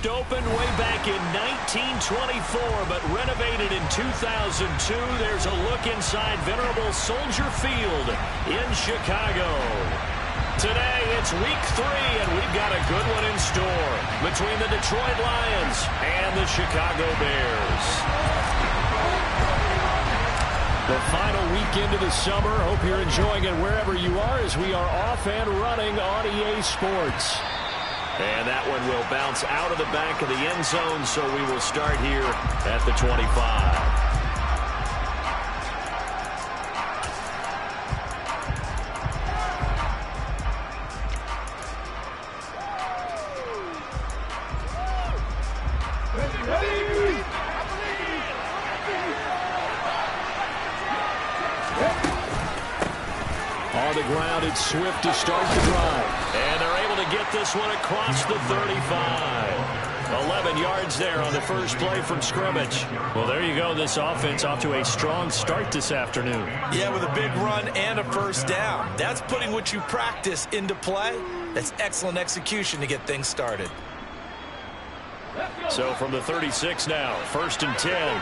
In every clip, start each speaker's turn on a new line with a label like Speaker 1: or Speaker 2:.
Speaker 1: First opened way back in 1924, but renovated in 2002. There's a look inside venerable Soldier Field in Chicago. Today, it's week 3, and we've got a good one in store between the Detroit Lions and the Chicago Bears. The final weekend of the summer. Hope you're enjoying it wherever you are as we are off and running on EA Sports. And that one will bounce out of the back of the end zone, so we will start here at the 25. On the ground, it's Swift to start the drive. And they're able to get this one across the 35. 11 yards there on the first play from scrimmage. Well, there you go. This offense off to a strong start this afternoon.
Speaker 2: Yeah, with a big run and a first down. That's putting what you practice into play. That's excellent execution to get things started.
Speaker 1: So from the 36 now, 1st and 10.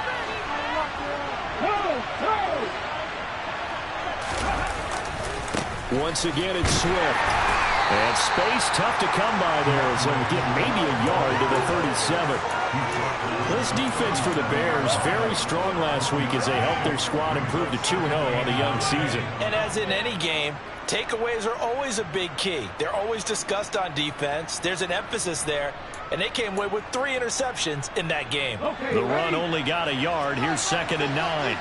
Speaker 1: Once again, it's Swift. And space tough to come by there. So we get maybe a yard to the 37. This defense for the Bears, very strong last week as they helped their squad improve to 2-0 on the young season.
Speaker 2: And as in any game, takeaways are always a big key. They're always discussed on defense. There's an emphasis there. And they came away with 3 interceptions in that game.
Speaker 1: The run only got a yard. Here's 2nd and 9.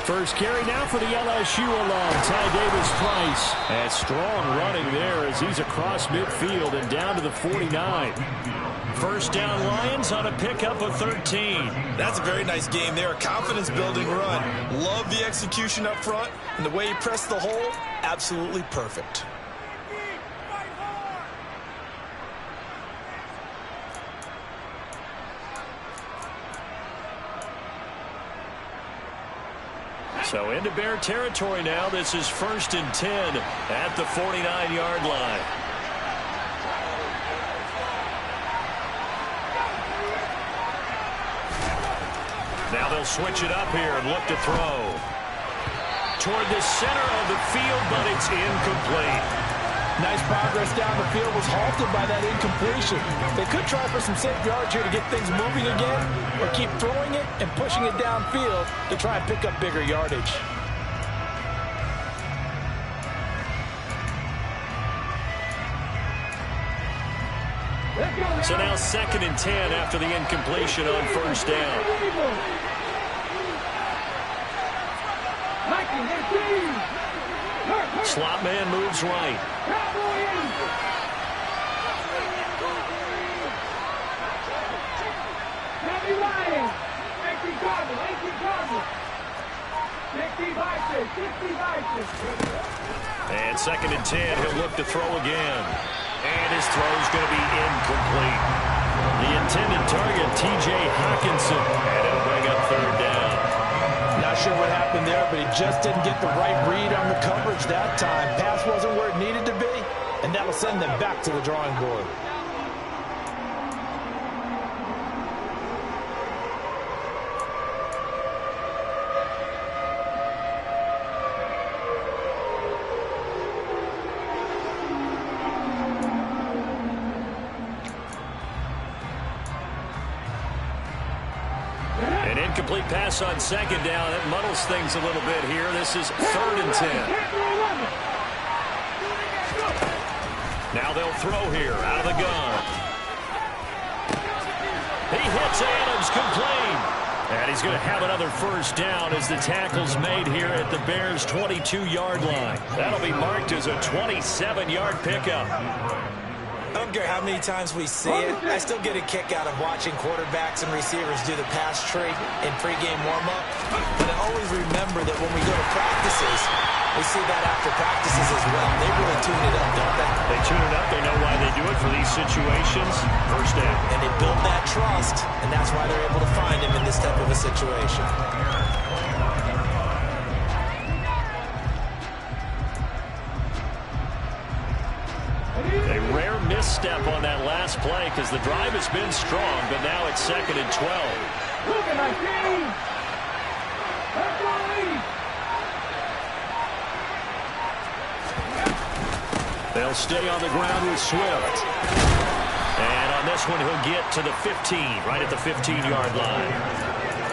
Speaker 1: First carry now for the LSU alum, Ty Davis-Price. And strong running there as he's across midfield and down to the 49. First down Lions on a pickup of 13.
Speaker 2: That's a very nice game there. A confidence-building run. Love the execution up front. And the way he pressed the hole, absolutely perfect.
Speaker 1: So into Bear territory now. This is 1st and 10 at the 49-yard line. Now they'll switch it up here and look to throw. Toward the center of the field, but it's incomplete.
Speaker 2: Nice progress down the field, was halted by that incompletion. They could try for some safe yards here to get things moving again, or keep throwing it and pushing it downfield to try and pick up bigger yardage.
Speaker 1: So now 2nd and 10 after the incompletion on first down. Slot man moves right. And 2nd and 10, he'll look to throw again. And his throw's going to be incomplete. The intended target, T.J. Hockenson, and it'll bring up 3rd down.
Speaker 2: Not sure what happened there, but he just didn't get the right read on the coverage that time. Pass wasn't where it needed to be, and that'll send them back to the drawing board.
Speaker 1: An incomplete pass on 2nd down. That muddles things a little bit here. This is 3rd and 10. Now they'll throw here out of the gun. He hits Adams, complete. And he's going to have another first down as the tackle's made here at the Bears' 22-yard line. That'll be marked as a 27-yard pickup.
Speaker 2: I don't care how many times we see it. I still get a kick out of watching quarterbacks and receivers do the pass tree in pregame warm-up. But I always remember that when we go to practices, We see that after practices as well. They really tune it up, don't they?
Speaker 1: They tune it up. They know why they do it for these situations. First down.
Speaker 2: And they build that trust, and that's why they're able to find him in this type of a situation.
Speaker 1: A rare misstep on that last play because the drive has been strong, but now it's 2nd and 12.
Speaker 3: Look at my team!
Speaker 1: They'll stay on the ground with Swift. And on this one, he'll get to the 15, right at the 15-yard line.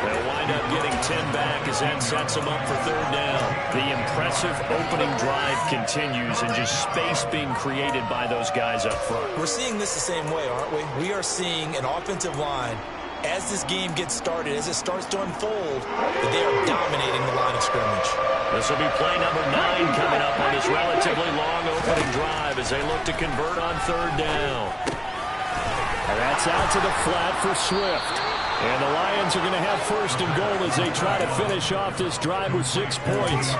Speaker 1: They'll wind up getting 10 back as that sets them up for 3rd down. The impressive opening drive continues and just space being created by those guys up front.
Speaker 2: We're seeing this the same way, aren't we? We are seeing an offensive line, as this game gets started, as it starts to unfold, that they are dominating the line of scrimmage.
Speaker 1: This will be play number 9 coming up on this relatively long opening drive as they look to convert on 3rd down. And that's out to the flat for Swift. And the Lions are going to have 1st and goal as they try to finish off this drive with 6 points.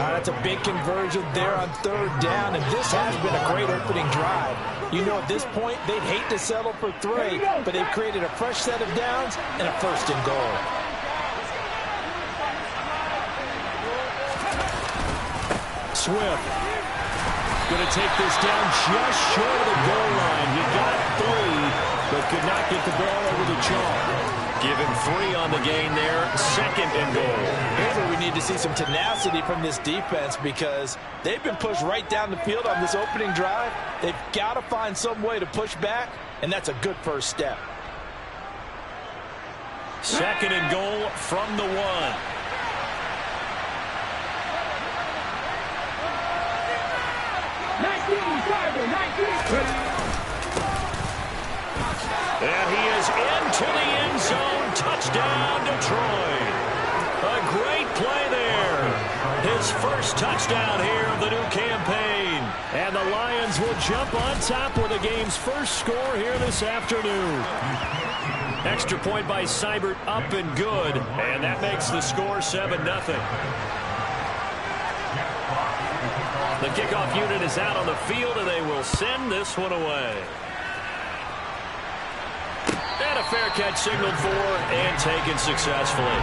Speaker 2: That's a big conversion there on 3rd down, and this has been a great opening drive. You know, at this point, they'd hate to settle for 3, but they've created a fresh set of downs and a 1st and goal.
Speaker 1: Swift going to take this down just short of the goal line. He got 3, but could not get the ball over the chalk. Give him 3 on the gain there. 2nd and goal.
Speaker 2: Here's where we need to see some tenacity from this defense because they've been pushed right down the field on this opening drive. They've got to find some way to push back, and that's a good first step.
Speaker 1: 2nd and goal from the 1. And he is into the end zone. Touchdown, Detroit. A great play there. His first touchdown here of the new campaign. And the Lions will jump on top with the game's first score here this afternoon. Extra point by Seibert, up and good. And that makes the score 7-0. The kickoff unit is out on the field, and they will send this one away. And a fair catch signaled for and taken successfully.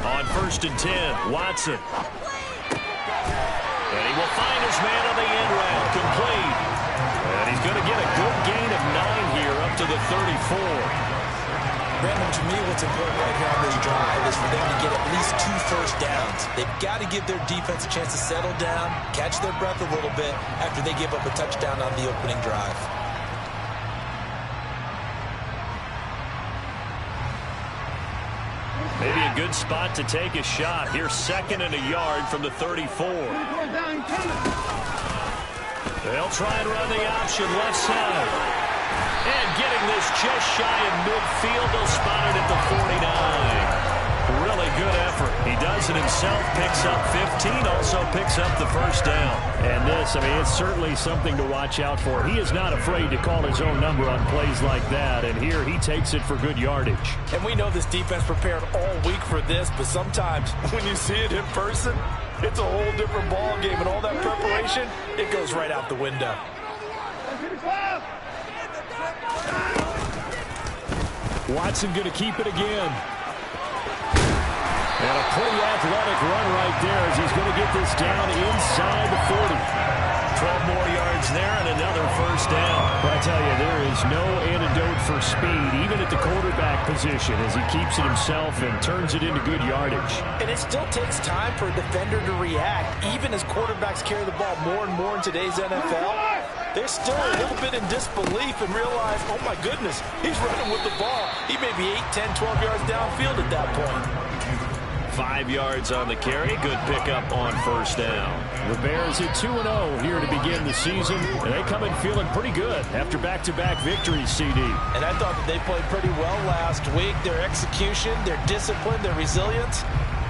Speaker 1: On 1st and 10, Watson. And he will find his man on the end round, complete. And he's going to get a good gain of 9 here up to the 34.
Speaker 2: Brandon, to me, what's important right here on this drive is for them to get at least 2 first downs. They've got to give their defense a chance to settle down, catch their breath a little bit after they give up a touchdown on the opening drive.
Speaker 1: Maybe a good spot to take a shot. Here's 2nd and a yard from the 34. They'll try and run the option left side. And getting this just shy of midfield, they'll spot it at the 49. Really good effort. He does it himself, picks up 15, also picks up the first down. And this, I mean, it's certainly something to watch out for. He is not afraid to call his own number on plays like that, and here he takes it for good yardage.
Speaker 2: And we know this defense prepared all week for this, but sometimes when you see it in person, it's a whole different ball game, and all that preparation, it goes right out the window.
Speaker 1: Watson going to keep it again. And a pretty athletic run right there as he's going to get this down inside the 40. 12 more yards there and another first down. But I tell you, there is no antidote for speed, even at the quarterback position, as he keeps it himself and turns it into good yardage.
Speaker 2: And it still takes time for a defender to react, even as quarterbacks carry the ball more and more in today's NFL. They're still a little bit in disbelief and realize, oh my goodness, he's running with the ball. He may be 8, 10, 12 yards downfield at that point.
Speaker 1: 5 yards on the carry. Good pickup on first down.
Speaker 4: The Bears at 2-0 here to begin the season, and they come in feeling pretty good after back-to-back victories, CD.
Speaker 2: And I thought that they played pretty well last week. Their execution, their discipline, their resilience,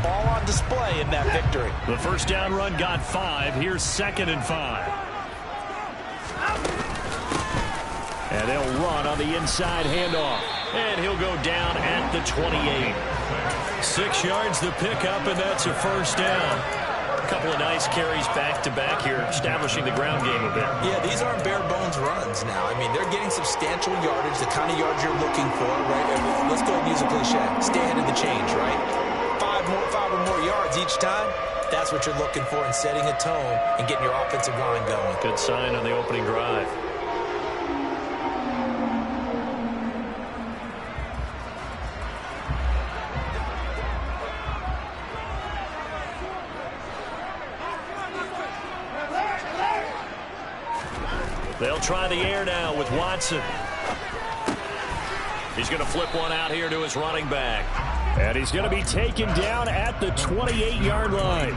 Speaker 2: all on display in that victory.
Speaker 1: The first down run got 5. Here's 2nd and 5. And they'll run on the inside handoff. And he'll go down at the 28. 6 yards the pickup, and that's a first down. A couple of nice carries back-to-back here, establishing the ground game a bit.
Speaker 2: Yeah, these aren't bare-bones runs now. I mean, they're getting substantial yardage, the kind of yards you're looking for, right? Let's go ahead and use a cliche. Stay ahead of the change, right? 5 or more yards each time. That's what you're looking for in setting a tone and getting your offensive line going.
Speaker 1: Good sign on the opening drive. They'll try the air now with Watson. He's going to flip one out here to his running back.
Speaker 4: And he's going to be taken down at the 28-yard line.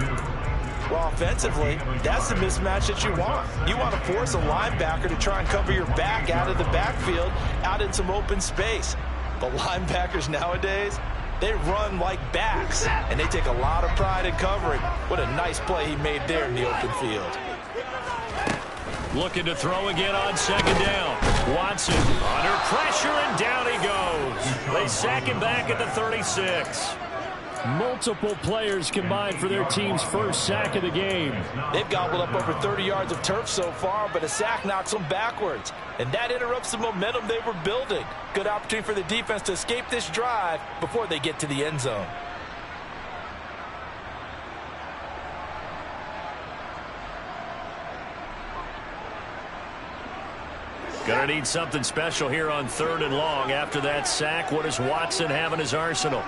Speaker 2: Well, offensively, that's the mismatch that you want. You want to force a linebacker to try and cover your back out of the backfield, out in some open space. But linebackers nowadays, they run like backs, and they take a lot of pride in covering. What a nice play he made there in the open field.
Speaker 1: Looking to throw again on 2nd down. Watson under pressure, and down he goes. They sack him back at the 36.
Speaker 4: Multiple players combined for their team's first sack of the game.
Speaker 2: They've gobbled up over 30 yards of turf so far, but a sack knocks them backwards. And that interrupts the momentum they were building. Good opportunity for the defense to escape this drive before they get to the end zone.
Speaker 1: Gonna need something special here on 3rd and long. After that sack, what does Watson have in his arsenal?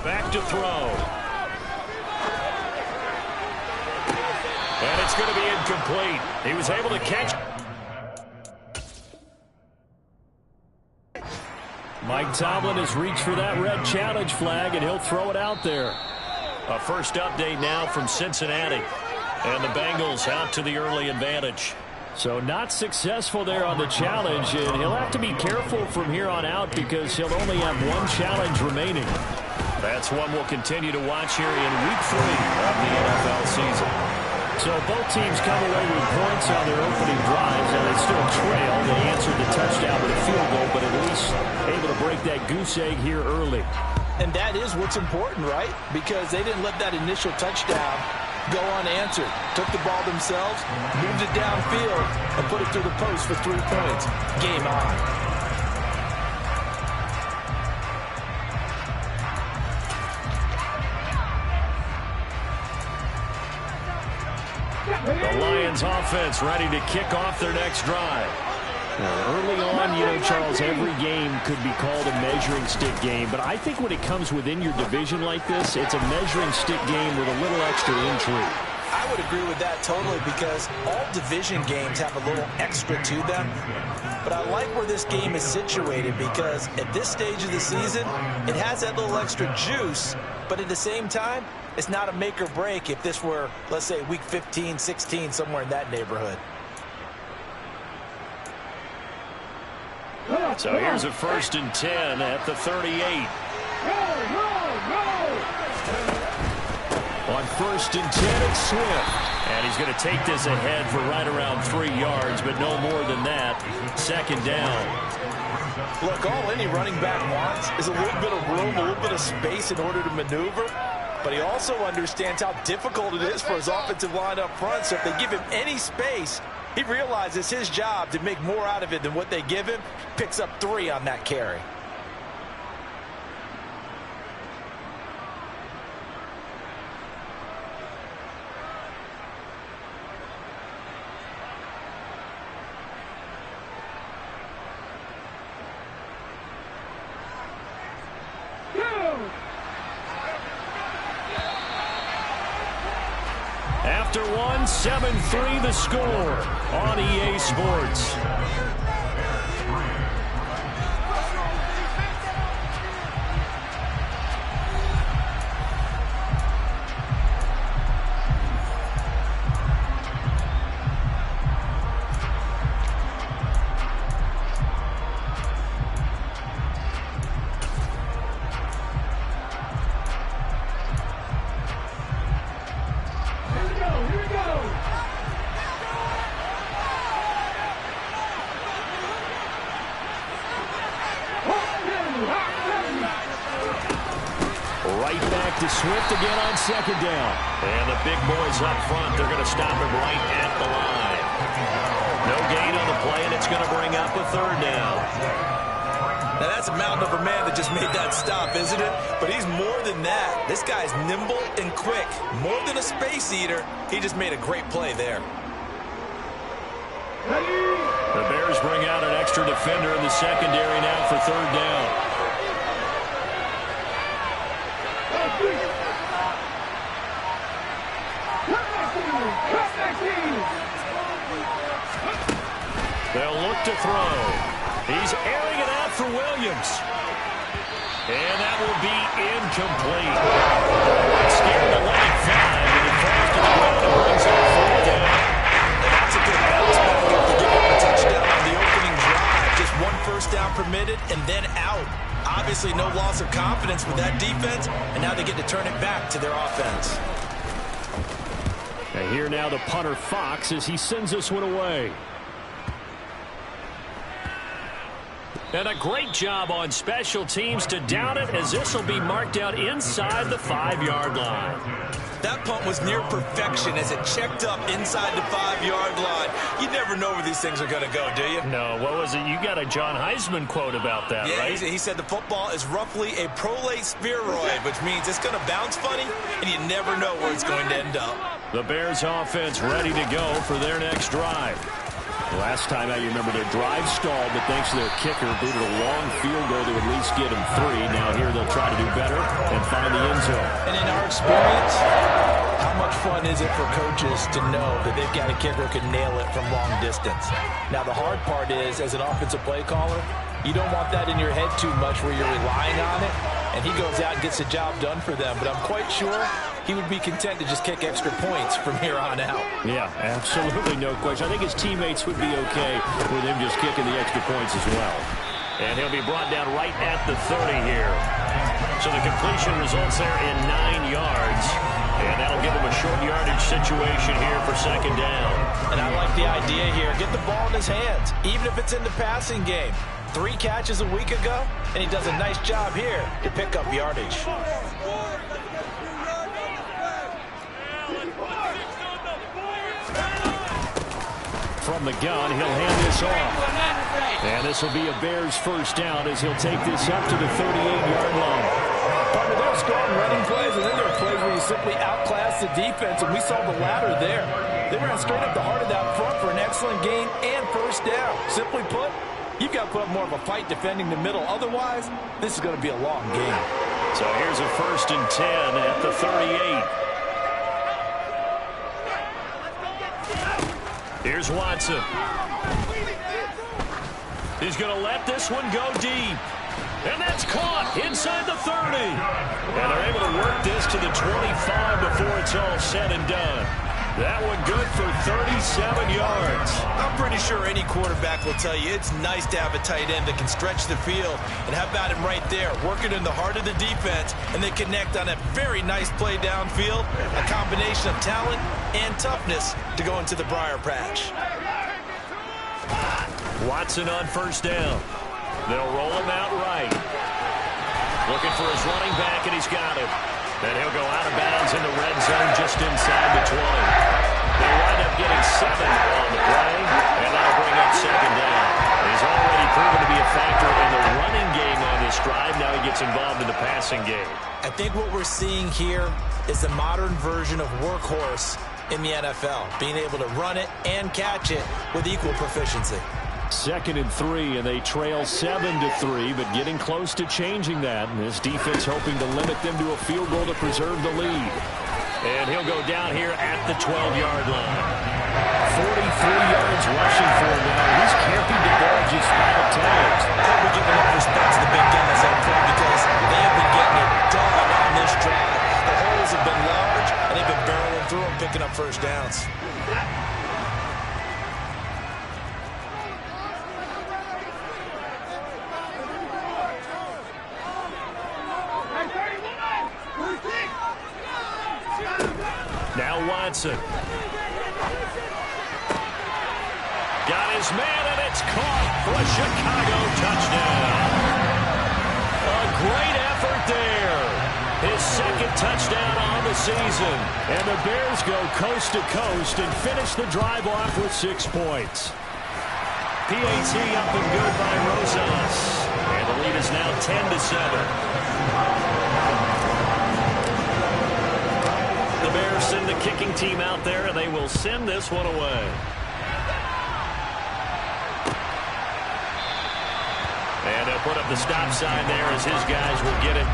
Speaker 1: Back to throw. And it's going to be incomplete. He was able to catch.
Speaker 4: Mike Tomlin has reached for that red challenge flag, and he'll throw it out there.
Speaker 1: A first update now from Cincinnati. And the Bengals out to the early advantage.
Speaker 4: So not successful there on the challenge, and he'll have to be careful from here on out because he'll only have one challenge remaining.
Speaker 1: That's one we'll continue to watch here in Week 3 of the NFL season.
Speaker 4: So both teams come away with points on their opening drives, and they still trail. They answered the touchdown with a field goal, but at least able to break that goose egg here early.
Speaker 2: And that is what's important, right? Because they didn't let that initial touchdown go unanswered. Took the ball themselves, moved it downfield, and put it through the post for 3 points. Game on.
Speaker 1: The Lions offense ready to kick off their next drive.
Speaker 4: Well, early on, you know, Charles, every game could be called a measuring stick game. But I think when it comes within your division like this, it's a measuring stick game with a little extra intrigue.
Speaker 2: I would agree with that totally because all division games have a little extra to them. But I like where this game is situated because at this stage of the season, it has that little extra juice. But at the same time, it's not a make or break if this were, let's say, week 15, 16, somewhere in that neighborhood.
Speaker 1: So here's a 1st and 10 at the 38. On 1st and 10, it's Swift. And he's going to take this ahead for right around 3 yards, but no more than that. 2nd down.
Speaker 2: Look, all any running back wants is a little bit of room, a little bit of space in order to maneuver. But he also understands how difficult it is for his offensive line up front. So if they give him any space, he realizes his job to make more out of it than what they give him. Picks up 3 on that carry.
Speaker 1: after one. 7-3 the score on EA Sports.
Speaker 4: To Swift again on second down.
Speaker 1: And the big boys up front, they're going to stop him right at the line. No gain on the play, and it's going to bring up a third down.
Speaker 2: Now that's a mountain of a man that just made that stop, isn't it? But he's more than that. This guy's nimble and quick. More than a space eater. He just made a great play there.
Speaker 1: The Bears bring out an extra defender in the secondary now for third down. They'll look to throw. He's airing it out for Williams. And that will be incomplete. Scared to let it fly, but it falls to the ground and brings up fourth down.
Speaker 2: And that's a good bounce back to give up a touchdown on the opening drive. Just one first down permitted and then out. Obviously no loss of confidence with that defense, and now they get to turn it back to their offense.
Speaker 4: And here now the punter Fox as he sends this one away.
Speaker 1: And a great job on special teams to down it, as this will be marked out inside the 5-yard line.
Speaker 2: That punt was near perfection as it checked up inside the 5-yard line. You never know where these things are going to go, do you?
Speaker 1: No, what was it? You got a John Heisman quote about that,
Speaker 2: yeah,
Speaker 1: right?
Speaker 2: He said the football is roughly a prolate spheroid, which means it's going to bounce funny, and you never know where it's going to end up.
Speaker 1: The Bears offense ready to go for their next drive.
Speaker 4: Last time out, you remember their drive stalled, but thanks to their kicker, booted a long field goal to at least get them 3. Now here they'll try to do better and find the end zone.
Speaker 2: And in our experience, how much fun is it for coaches to know that they've got a kicker who can nail it from long distance? Now the hard part is, as an offensive play caller, you don't want that in your head too much where you're relying on it, and he goes out and gets the job done for them. But I'm quite sure he would be content to just kick extra points from here on out.
Speaker 4: Yeah, absolutely no question. I think his teammates would be okay with him just kicking the extra points as well.
Speaker 1: And he'll be brought down right at the 30 here. So the completion results there in 9 yards. And that'll give him a short yardage situation here for second down.
Speaker 2: And I like the idea here. Get the ball in his hands, even if it's in the passing game. 3 catches a week ago, and he does a nice job here to pick up yardage.
Speaker 4: From the gun, he'll hand this off. And this will be a Bears first down as he'll take this up to the 38-yard line.
Speaker 5: Partner, there are strong running plays, and then there are plays where you simply outclass the defense, and we saw the latter there. They ran straight up the heart of that front for an excellent gain and first down. Simply put, you've got to put up more of a fight defending the middle. Otherwise, this is going to be a long game.
Speaker 1: So here's a 1st and 10 at the 38. Here's Watson. He's going to let this one go deep. And that's caught inside the 30. And they're able to work this to the 25 before it's all said and done. That one good for 37 yards.
Speaker 2: I'm pretty sure any quarterback will tell you it's nice to have a tight end that can stretch the field. And how about him right there, working in the heart of the defense, and they connect on a very nice play downfield, a combination of talent and toughness to go into the briar patch.
Speaker 1: Watson on first down. They'll roll him out right. Looking for his running back, and he's got him. And he'll go out of bounds in the red zone just inside the 20. They wind up getting 7 on the play, and that'll bring up second down. He's already proven to be a factor in the running game on this drive. Now he gets involved in the passing game.
Speaker 2: I think what we're seeing here is the modern version of workhorse in the NFL, being able to run it and catch it with equal proficiency.
Speaker 4: 2nd and 3, and they trail 7-3, but getting close to changing that. And this defense hoping to limit them to a field goal to preserve the lead.
Speaker 1: And he'll go down here at the 12-yard line. 43 yards rushing for him now. He's camping the ball just 5 times.
Speaker 2: We're giving up respect to the big guys up front because they have been getting it done on this drive. The holes have been large, and they've been barreling through them, picking up first downs.
Speaker 1: Now Watson. Got his man, and it's caught for a Chicago touchdown. A great effort there. His second touchdown on the season. And the Bears go coast to coast and finish the drive off with 6 points. PAT up and good by Rosas. And the lead is now 10-7. The Bears send the kicking team out there, and they will send this one away. And they'll put up the stop sign there as his guys will get it.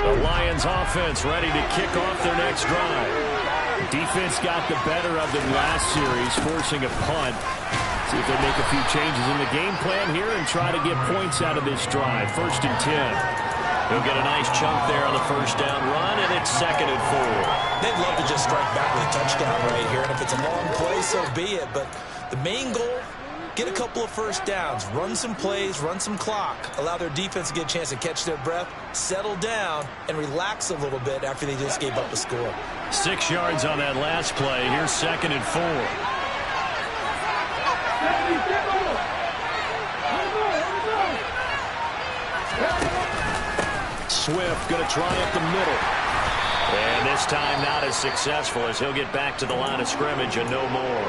Speaker 1: The Lions offense ready to kick off their next drive. Defense got the better of them last series, forcing a punt. See if they make a few changes in the game plan here and try to get points out of this drive. 1st and 10. He'll get a nice chunk there on the first down run, and it's 2nd and 4.
Speaker 2: They'd love to just strike back with a touchdown right here, and if it's a long play, so be it. But the main goal, get a couple of first downs, run some plays, run some clock, allow their defense to get a chance to catch their breath, settle down, and relax a little bit after they just gave up a score.
Speaker 1: 6 yards on that last play. Here's 2nd and 4. Swift going to try up the middle. And this time not as successful as he'll get back to the line of scrimmage and no more.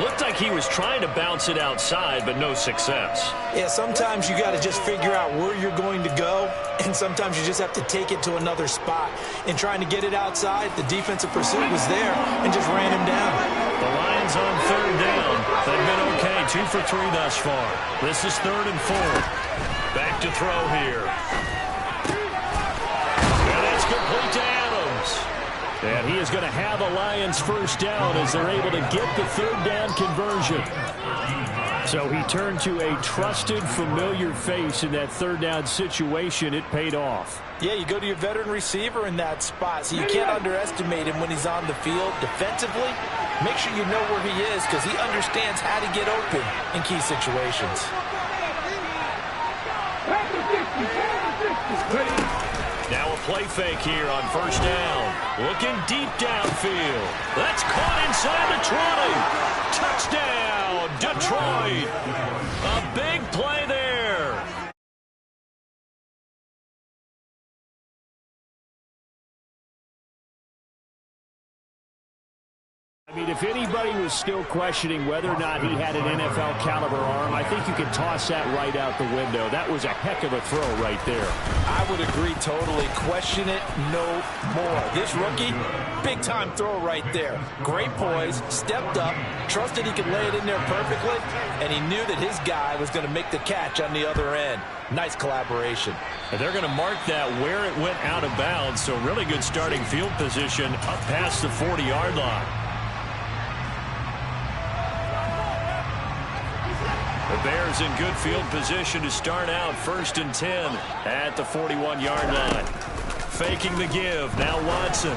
Speaker 1: Looked like he was trying to bounce it outside, but no success.
Speaker 2: Yeah, sometimes you got to just figure out where you're going to go, and sometimes you just have to take it to another spot. In trying to get it outside, the defensive pursuit was there and just ran him down.
Speaker 1: The Lions on 3rd down. They've been okay, 2 for 3 thus far. This is 3rd and 4. Back to throw here. And that's complete to Adams. And he is going to have a Lions first down as they're able to get the 3rd down conversion. So he turned to a trusted, familiar face in that 3rd down situation. It paid off.
Speaker 5: Yeah, you go to your veteran receiver in that spot, so you can't underestimate him when he's on the field defensively. Make sure you know where he is because he understands how to get open in key situations.
Speaker 1: Now a play fake here on 1st down. Looking deep downfield. That's caught inside the 20. Touchdown, Detroit. A big play there.
Speaker 4: I mean, if anybody was still questioning whether or not he had an NFL caliber arm, I think you can toss that right out the window. That was a heck of a throw right there.
Speaker 5: I would agree totally. Question it no more. This rookie, big-time throw right there. Great poise, stepped up, trusted he could lay it in there perfectly, and he knew that his guy was going to make the catch on the other end. Nice collaboration.
Speaker 1: And they're going to mark that where it went out of bounds, so really good starting field position up past the 40-yard line. The Bears in good field position to start out 1st and 10 at the 41-yard line. Faking the give. Now Watson.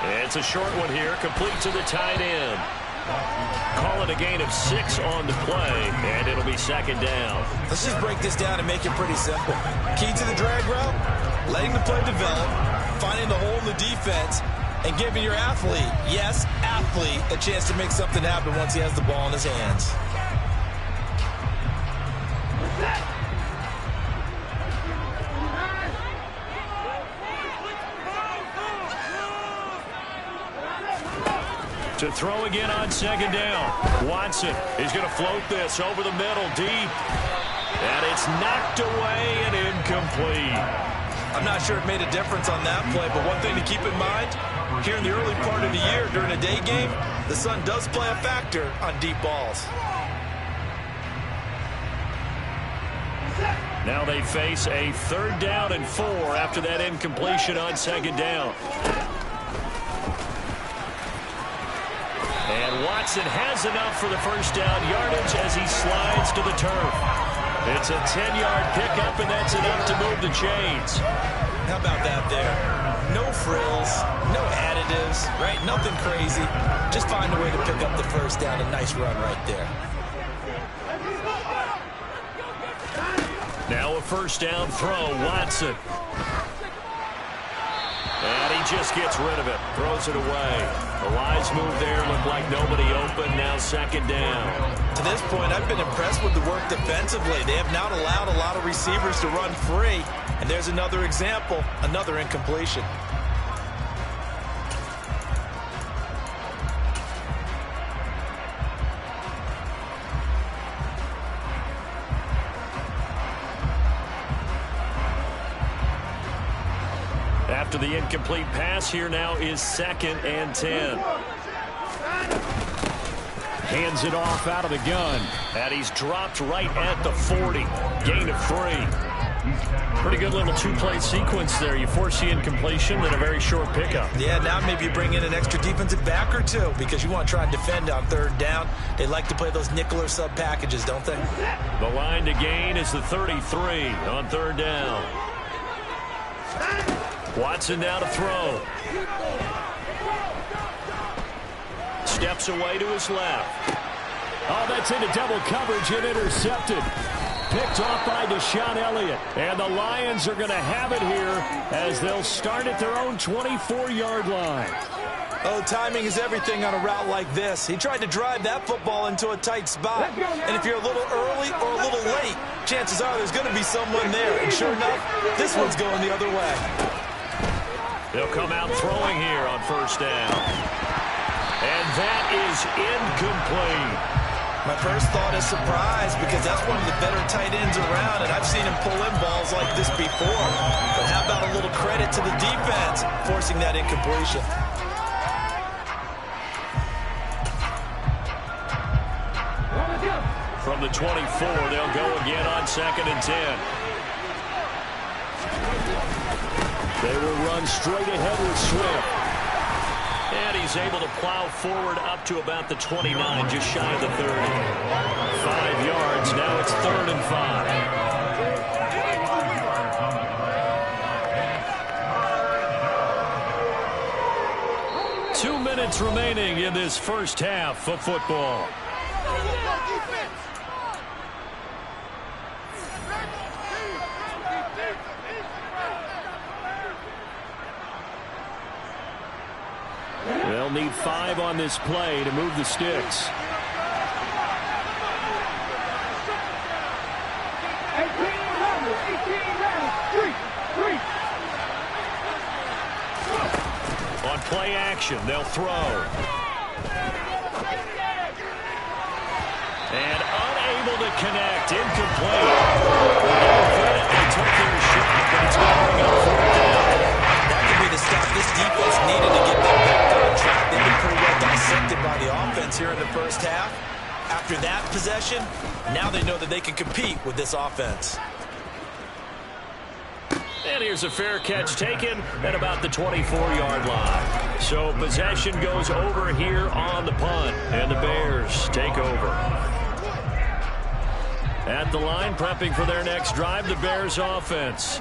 Speaker 1: It's a short one here, complete to the tight end. Call it a gain of 6 on the play, and it'll be second down.
Speaker 2: Let's just break this down and make it pretty simple. Key to the drag route, letting the play develop, finding the hole in the defense, and giving your athlete, yes, athlete, a chance to make something happen once he has the ball in his hands.
Speaker 1: To throw again on second down. Watson is going to float this over the middle deep. And it's knocked away and incomplete.
Speaker 2: I'm not sure it made a difference on that play, but one thing to keep in mind, here in the early part of the year during a day game, the sun does play a factor on deep balls.
Speaker 1: Now they face a 3rd down and 4 after that incompletion on second down. And Watson has enough for the first down yardage as he slides to the turf. It's a 10-yard pickup, and that's enough to move the chains.
Speaker 2: How about that there? No frills, no additives, right? Nothing crazy. Just find a way to pick up the first down. A nice run right there.
Speaker 1: Now a first down throw, Watson. And he just gets rid of it, throws it away. A wise move there, looked like nobody open, now second down.
Speaker 2: To this point, I've been impressed with the work defensively. They have not allowed a lot of receivers to run free. And there's another example, another incompletion.
Speaker 1: After the incomplete pass, here now is 2nd and 10.
Speaker 4: Hands it off out of the gun.
Speaker 1: And he's dropped right at the 40. Gain of 3. Pretty good little 2-play sequence there. You force the incompletion, then a very short pickup.
Speaker 2: Yeah, now maybe you bring in an extra defensive back or two because you want to try and defend on 3rd down. They like to play those nickel or sub packages, don't they?
Speaker 1: The line to gain is the 33 on 3rd down. Watson now to throw. Steps away to his left.
Speaker 4: Oh, that's into double coverage and intercepted. Picked off by Deshaun Elliott. And the Lions are going to have it here as they'll start at their own 24-yard line.
Speaker 2: Oh, timing is everything on a route like this. He tried to drive that football into a tight spot. And if you're a little early or a little late, chances are there's going to be someone there. And sure enough, this one's going the other way.
Speaker 1: They'll come out throwing here on first down. And that is incomplete.
Speaker 2: My first thought is surprise because that's one of the better tight ends around, and I've seen him pull in balls like this before. But how about a little credit to the defense forcing that incompletion?
Speaker 1: From the 24, they'll go again on 2nd and 10.
Speaker 4: They will run straight ahead with Swift.
Speaker 1: And he's able to plow forward up to about the 29, just shy of the 30. 5 yards, now it's 3rd and 5. 2 minutes remaining in this first half of football.
Speaker 4: They'll need 5 on this play to move the sticks.
Speaker 3: 18
Speaker 1: On play action, they'll throw. And unable to connect, incomplete. They took their shot, but it's going to bring up 4th down.
Speaker 2: That could be the stop this defense needed to get them back on track. They've been pretty well dissected by the offense here in the first half. After that possession, now they know that they can compete with this offense.
Speaker 1: And here's a fair catch taken at about the 24-yard line. So possession goes over here on the punt, and the Bears take over. At the line, prepping for their next drive, the Bears offense.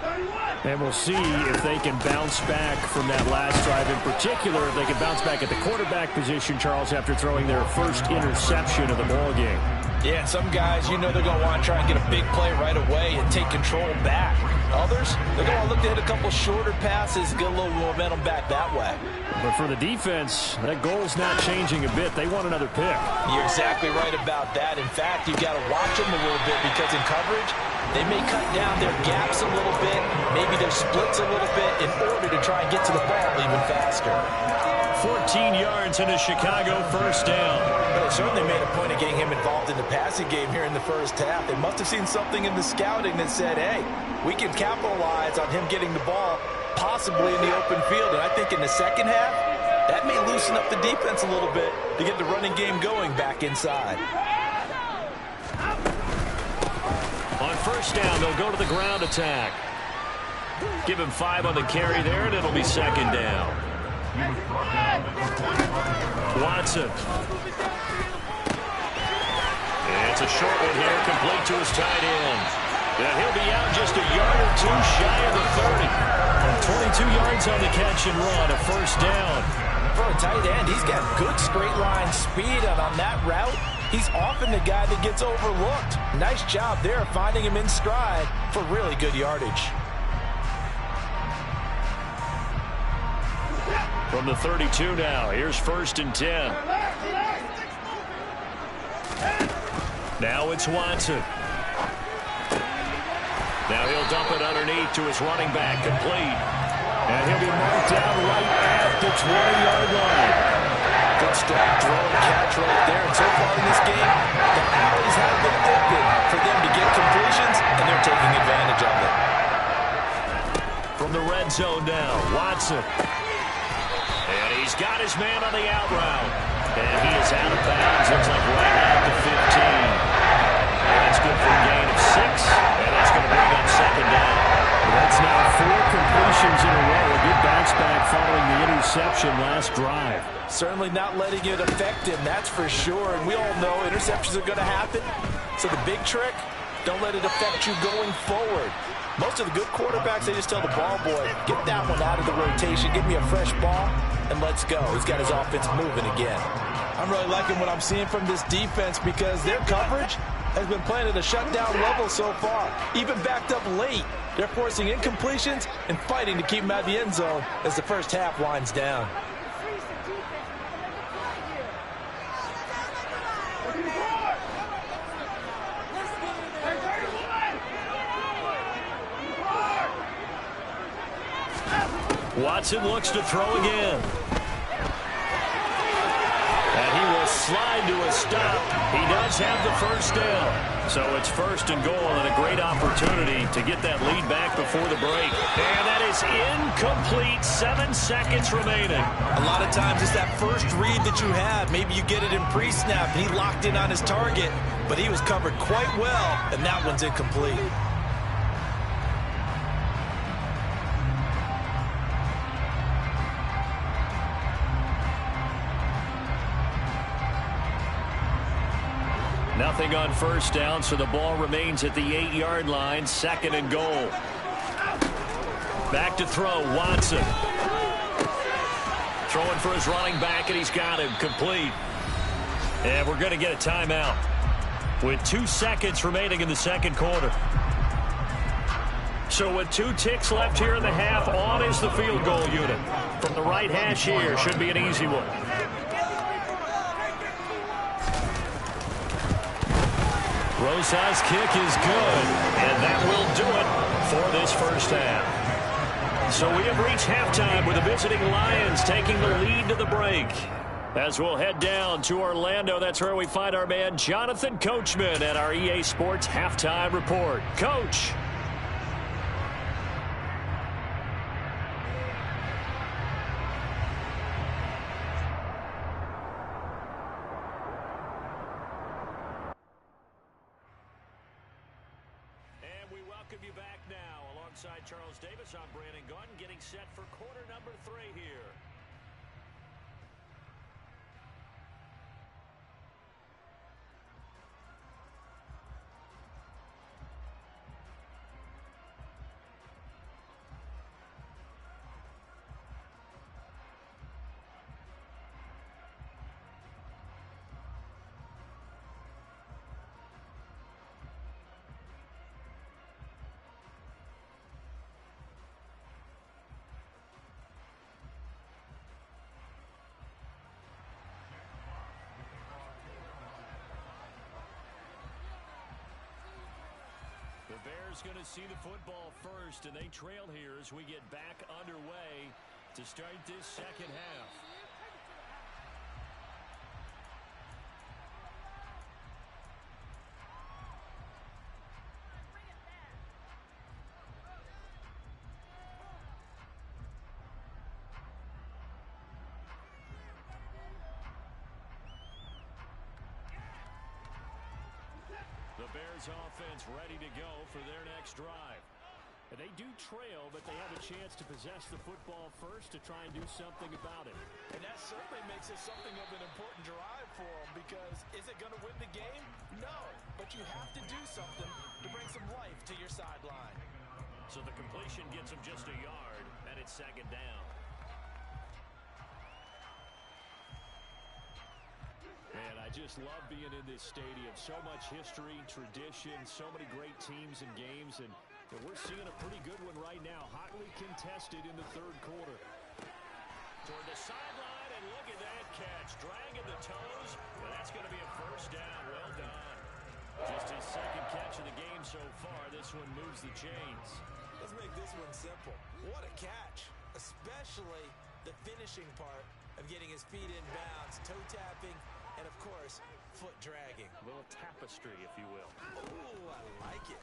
Speaker 4: And we'll see if they can bounce back from that last drive. In particular, if they can bounce back at the quarterback position, Charles, after throwing their first interception of the ball game.
Speaker 5: Yeah, some guys, they're going to want to try and get a big play right away and take control back. Others, they're going to look to hit a couple shorter passes, get a little momentum back that way.
Speaker 4: But for the defense, that goal's not changing a bit. They want another pick.
Speaker 5: You're exactly right about that. In fact, you've got to watch them a little bit because in coverage, they may cut down their gaps a little bit, maybe their splits a little bit in order to try and get to the ball even faster.
Speaker 1: 14 yards in a Chicago first down.
Speaker 5: But they certainly made a point of getting him involved in the passing game here in the first half. They must have seen something in the scouting that said, hey, we can capitalize on him getting the ball possibly in the open field. And I think in the second half, that may loosen up the defense a little bit to get the running game going back inside.
Speaker 1: On first down, they'll go to the ground attack. Give him 5 on the carry there, and it'll be second down. Watson. It's a short one here, complete to his tight end. And he'll be out just a yard or two shy of the 30. And 22 yards on the catch and run, a first down.
Speaker 5: For a tight end, he's got good straight line speed, and on that route, he's often the guy that gets overlooked. Nice job there finding him in stride for really good yardage.
Speaker 1: From the 32 now, here's first and 10. Now it's Watson. Now he'll dump it underneath to his running back, complete.
Speaker 4: And he'll be marked down right at the 20-yard line.
Speaker 5: Good strong throw and catch right there. And so far in this game, the alleys have been open for them to get completions, and they're taking advantage of it.
Speaker 1: From the red zone now, Watson. And he's got his man on the out route. And he is out of bounds. Looks like right at the 15. And that's good for a gain of 6. And that's going to bring up second down.
Speaker 4: That's now 4 completions in a row. A good bounce back following the interception last drive.
Speaker 5: Certainly not letting it affect him, that's for sure. And we all know interceptions are going to happen. So the big trick, don't let it affect you going forward. Most of the good quarterbacks, they just tell the ball boy, get that one out of the rotation, give me a fresh ball, and let's go. He's got his offense moving again. I'm really liking what I'm seeing from this defense because their coverage has been playing at a shutdown level so far. Even backed up late, they're forcing incompletions and fighting to keep them out of the end zone as the first half winds down.
Speaker 1: Watson looks to throw again. And he will slide to a stop. He does have the first down. So it's first and goal and a great opportunity to get that lead back before the break. And that is incomplete. 7 seconds remaining.
Speaker 5: A lot of times it's that first read that you have. Maybe you get it in pre-snap and he locked in on his target, but he was covered quite well, and that one's incomplete.
Speaker 1: Nothing on first down, so the ball remains at the 8-yard line. Second and goal. Back to throw, Watson. Throwing for his running back, and he's got him complete. And we're going to get a timeout with 2 seconds remaining in the second quarter. So with 2 ticks left here in the half, on is the field goal unit. From the right hash here, should be an easy one. Rosa's kick is good, and that will do it for this first half. So we have reached halftime with the visiting Lions taking the lead to the break. As we'll head down to Orlando, that's where we find our man Jonathan Coachman at our EA Sports Halftime Report. Coach. You back now alongside Charles Davis. I'm Brandon Gunn, getting set for quarter number 3 here. The Bears going to see the football first, and they trail here as we get back underway to start this second half. The Bears offense ready to go for their next drive. And they do trail, but they have a chance to possess the football first to try and do something about it.
Speaker 5: And that certainly makes it something of an important drive for them, because is it going to win the game? No, but you have to do something to bring some life to your sideline.
Speaker 1: So the completion gets them just a yard, and it's second down.
Speaker 4: Man, I just love being in this stadium. So much history, tradition, so many great teams and games, and we're seeing a pretty good one right now, hotly contested in the third quarter.
Speaker 1: Toward the sideline, and look at that catch, dragging the toes, and that's going to be a first down. Well done. Just his second catch of the game so far. This one moves the chains.
Speaker 2: Let's make this one simple. What a catch, especially the finishing part of getting his feet in bounds, toe tapping, and, of course, foot dragging.
Speaker 1: A little tapestry, if you will.
Speaker 2: Ooh, I like it.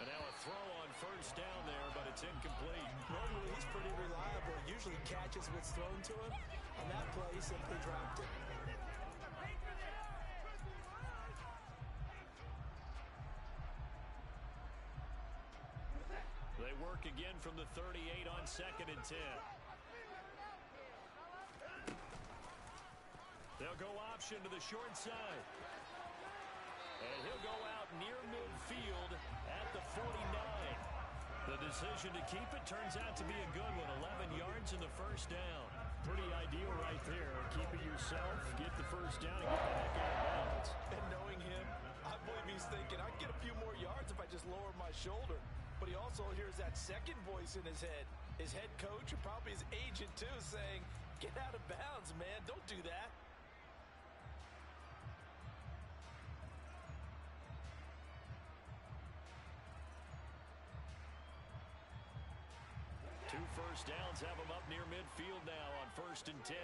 Speaker 1: And now a throw on first down there, but it's incomplete.
Speaker 2: Normally, he's pretty reliable. Usually catches what's thrown to him. On that play, he simply dropped it.
Speaker 1: They work again from the 38 on 2nd and 10. They'll go option to the short side. And he'll go out near midfield at the 49. The decision to keep it turns out to be a good one. 11 yards in the first down.
Speaker 4: Pretty ideal right there. Keep it yourself, get the first down, and get the heck out of bounds.
Speaker 5: And knowing him, I believe he's thinking, I can get a few more yards if I just lower my shoulder. But he also hears that second voice in his head. His head coach, or probably his agent too, saying, get out of bounds, man. Don't do that.
Speaker 1: 2 first downs have them up near midfield now on 1st and 10.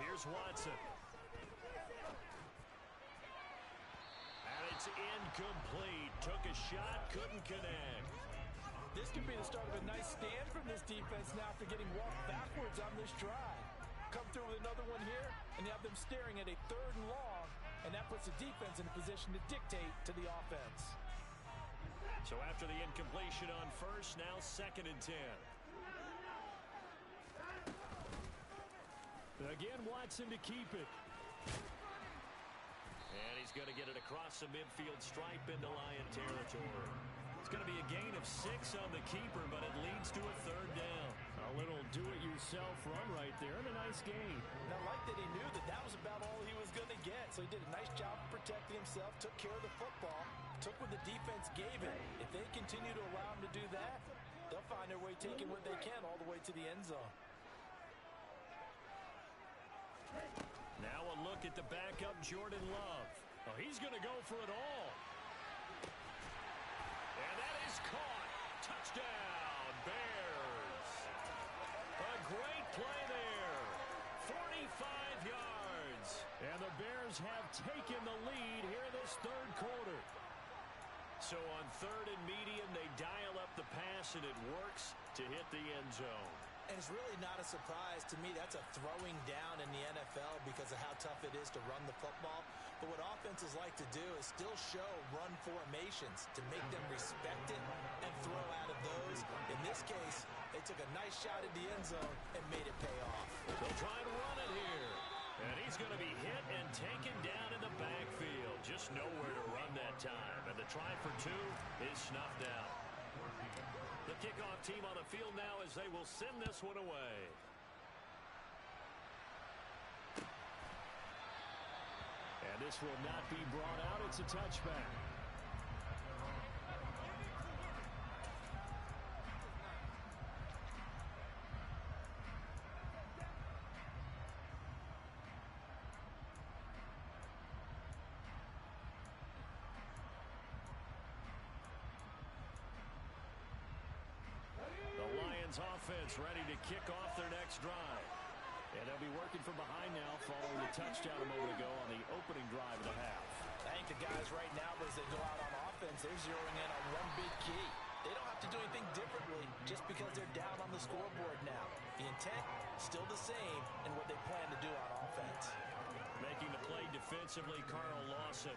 Speaker 1: Here's Watson. And it's incomplete. Took a shot, couldn't connect.
Speaker 5: This could be the start of a nice stand from this defense now after getting walked backwards on this drive. Come through with another one here, and you have them staring at a 3rd and long, and that puts the defense in a position to dictate to the offense.
Speaker 1: So after the incompletion on first, now 2nd and 10.
Speaker 4: Again, Watson to keep it.
Speaker 1: And he's going to get it across the midfield stripe into Lion territory. It's going to be a gain of 6 on the keeper, but it leads to a 3rd down.
Speaker 4: A little do-it-yourself run right there, and a nice gain.
Speaker 5: And I like that he knew that that was about all he was going to get. So he did a nice job of protecting himself, took care of the football, took what the defense gave him. If they continue to allow him to do that, they'll find their way taking what they can all the way to the end zone.
Speaker 1: Now a look at the backup, Jordan Love. Oh, he's going to go for it all. And that is caught. Touchdown, Bears. A great play there. 45 yards.
Speaker 4: And the Bears have taken the lead here in this 3rd quarter.
Speaker 1: So on 3rd and medium, they dial up the pass, and it works to hit the end zone.
Speaker 2: And it's really not a surprise to me. That's a throwing down in the NFL because of how tough it is to run the football. But what offenses like to do is still show run formations to make them respect it and throw out of those. In this case, they took a nice shot at the end zone and made it pay off.
Speaker 1: They'll try and run it here. And he's going to be hit and taken down in the backfield. Just nowhere to run that time. And the try for 2 is snuffed out. The kickoff team on the field now as they will send this one away.
Speaker 4: And this will not be brought out. It's a touchback. offense ready to kick off their next drive. And they'll be working from behind now following the touchdown a moment ago on the opening drive of the half.
Speaker 5: I think the guys right now, as they go out on offense, they're zeroing in on one big key. They don't have to do anything differently just because they're down on the scoreboard now. The intent, still the same in what they plan to do on offense.
Speaker 4: Making the play defensively, Carl Lawson.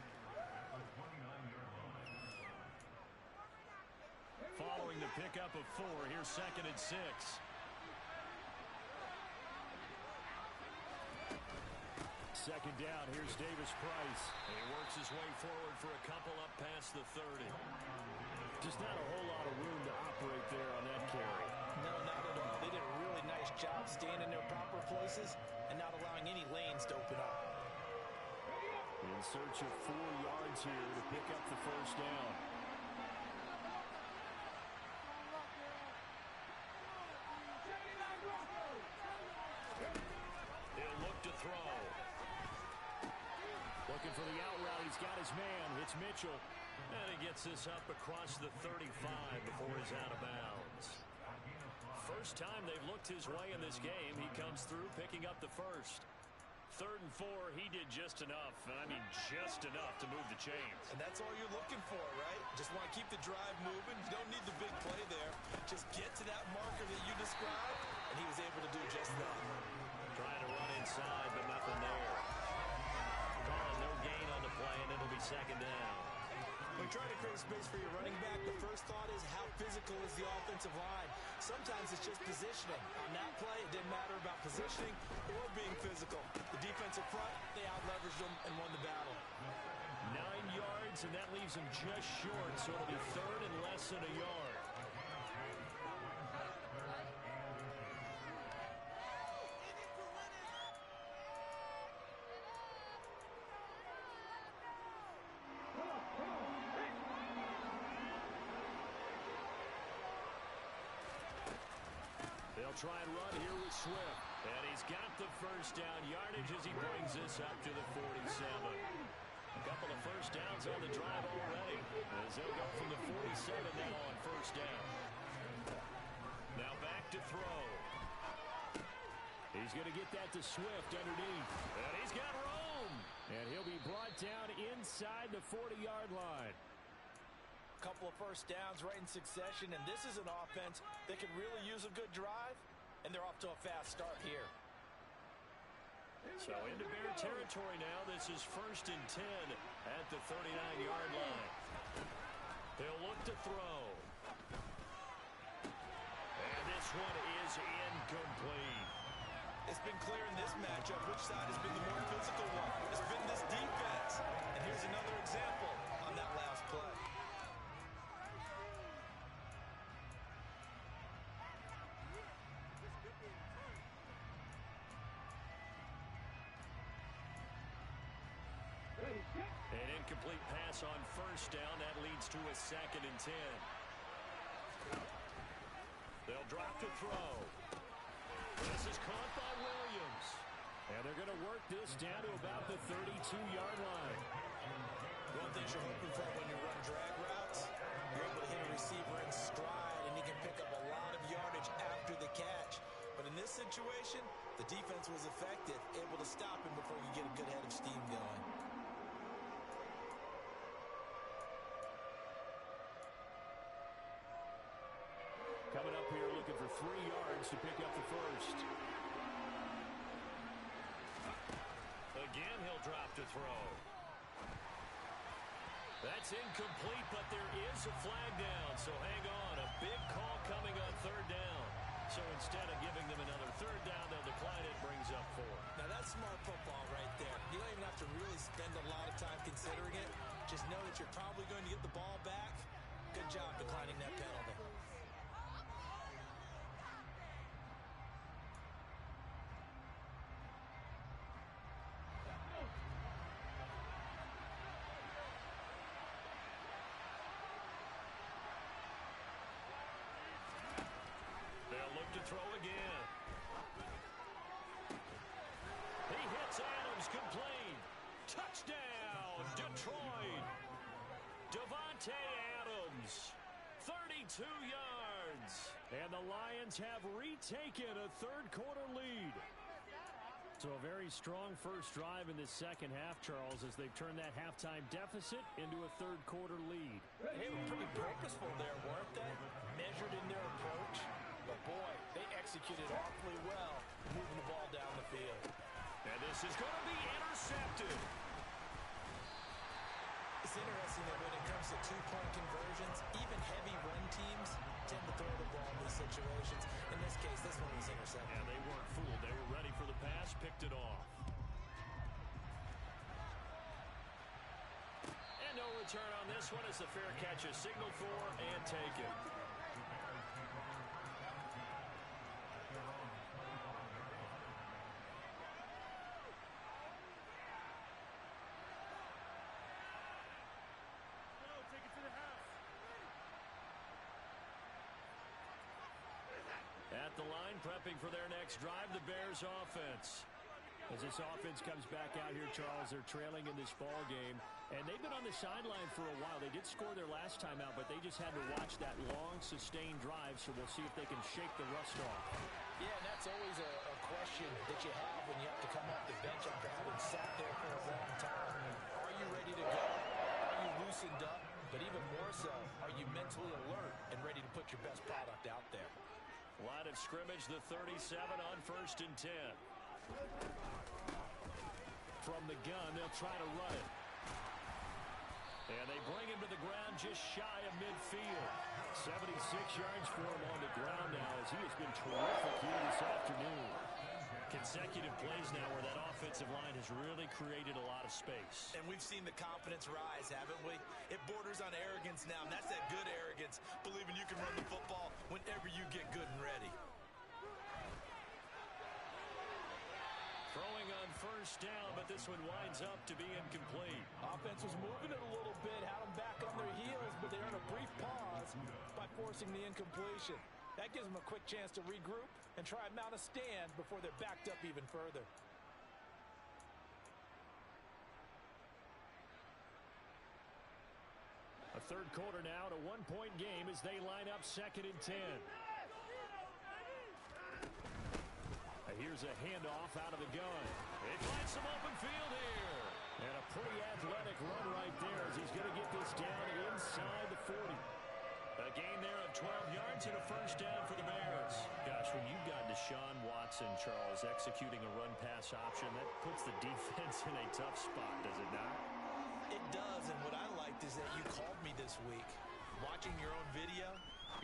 Speaker 4: Following the pickup of 4, here's 2nd and 6. Second down, here's Davis Price.
Speaker 1: He works his way forward for a couple up past the 30.
Speaker 4: Just not a whole lot of room to operate there on that carry.
Speaker 5: No, not at all. They did a really nice job staying in their proper places and not allowing any lanes to open up.
Speaker 4: In search of 4 yards here to pick up the first down.
Speaker 1: He'll look to throw.
Speaker 4: Looking for the out route. He's got his man. It's Mitchell.
Speaker 1: And he gets this up across the 35 before he's out of bounds. First time they've looked his way in this game. He comes through picking up the first. 3rd and 4, he did just enough, and I mean just enough to move the chains.
Speaker 2: And that's all you're looking for, right? Just want to keep the drive moving. You don't need the big play there. Just get to that marker that you described, and he was able to do just that.
Speaker 1: Trying to run inside, but nothing there. Calling no gain on the play, and it'll be 2nd down.
Speaker 2: When trying to create space for your running back, the first thought is how physical is the offensive line. Sometimes it's just positioning. On that play, it didn't matter about positioning or being physical. The defensive front, they out-leveraged them and won the battle.
Speaker 4: 9 yards, and that leaves him just short, so it'll be 3rd and less than a yard. They'll try and run here with Swift.
Speaker 1: And he's got the first down yardage as he brings this up to the 47. A couple of first downs on the drive already, as they'll go from the 47 now on first down. Now back to throw.
Speaker 4: He's going to get that to Swift underneath.
Speaker 1: And he's got room.
Speaker 4: And he'll be brought down inside the 40-yard line.
Speaker 5: Couple of first downs right in succession, and this is an offense that can really use a good drive, and they're off to a fast start here.
Speaker 1: So into Bear territory now. This is 1st and 10 at the 39-yard line. They'll look to throw. And this one is incomplete.
Speaker 2: It's been clear in this matchup which side has been the more physical one. It's been this defense. And here's another example on that last play.
Speaker 1: An incomplete pass on first down. That leads to a 2nd and 10. They'll drop to throw. This is caught by Williams.
Speaker 4: And they're going to work this down to about the 32-yard line.
Speaker 2: One thing you're hoping for when you run drag routes, you're able to hit a receiver in stride, and he can pick up a lot of yardage after the catch. But in this situation, the defense was effective, able to stop him before he could get a good head of steam going.
Speaker 4: Coming up here looking for 3 yards to pick up the first.
Speaker 1: Again, he'll drop to throw. That's incomplete, but there is a flag down, so hang on. A big call coming on 3rd down. So instead of giving them another 3rd down, they'll decline it, brings up 4.
Speaker 2: Now that's smart football right there. You don't even have to really spend a lot of time considering it. Just know that you're probably going to get the ball back. Good job declining that penalty.
Speaker 1: They'll look to throw again. He hits Adams, complete. Touchdown, Detroit. Davante Adams, 32 yards.
Speaker 4: And the Lions have retaken a third-quarter lead. So a very strong first drive in this second half, Charles, as they've turned that halftime deficit into a third-quarter lead.
Speaker 5: They were pretty purposeful there, weren't they? Measured in their approach. But, boy, they executed awfully well, moving the ball down the field.
Speaker 1: And this is going to be intercepted.
Speaker 2: It's interesting that when it comes to two-point conversions, even heavy run teams tend to throw the ball in these situations. In this case, this one was intercepted.
Speaker 1: And they weren't fooled. They were ready for the pass, picked it off. And no return on this one as the fair catch is signaled for and taken. At the line, prepping for their next drive, the Bears offense. As this offense comes back out here, Charles, they're trailing in this ball game. And they've been on the sideline for a while. They did score their last time out, but they just had to watch that long, sustained drive, so we'll see if they can shake the rust off.
Speaker 5: Yeah, and that's always a question that you have when you have to come off the bench after having sat there for a long time. Are you ready to go? Are you loosened up? But even more so, are you mentally alert and ready to put your best product out there?
Speaker 1: Line of scrimmage, the 37 on 1st and 10.
Speaker 4: From the gun, they'll try to run it. And they bring him to the ground just shy of midfield. 76 yards for him on the ground now as he has been terrific here this afternoon.
Speaker 1: Consecutive plays now where that offensive line has really created a lot of space.
Speaker 2: And we've seen the confidence rise, haven't we? It borders on arrogance now, and that's that good arrogance, believing you can run the football whenever you get good and ready.
Speaker 1: Throwing on 1st down, but this one winds up to be incomplete.
Speaker 5: Offense was moving it a little bit, had them back on their heels, but they earned a brief pause by forcing the incompletion. That gives them a quick chance to regroup and try and mount a stand before they're backed up even further.
Speaker 4: A third quarter now, a one-point game as they line up 2nd and 10. Here's a handoff out of the gun.
Speaker 1: It finds some open field here.
Speaker 4: And a pretty athletic run right there as he's going to get this down inside the 40.
Speaker 1: A gain there of 12 yards and a 1st down for the Bears. Gosh, when you've got Deshaun Watson, Charles, executing a run-pass option, that puts the defense in a tough spot, does it not?
Speaker 2: It does, and what I liked is that you called me this week, watching your own video,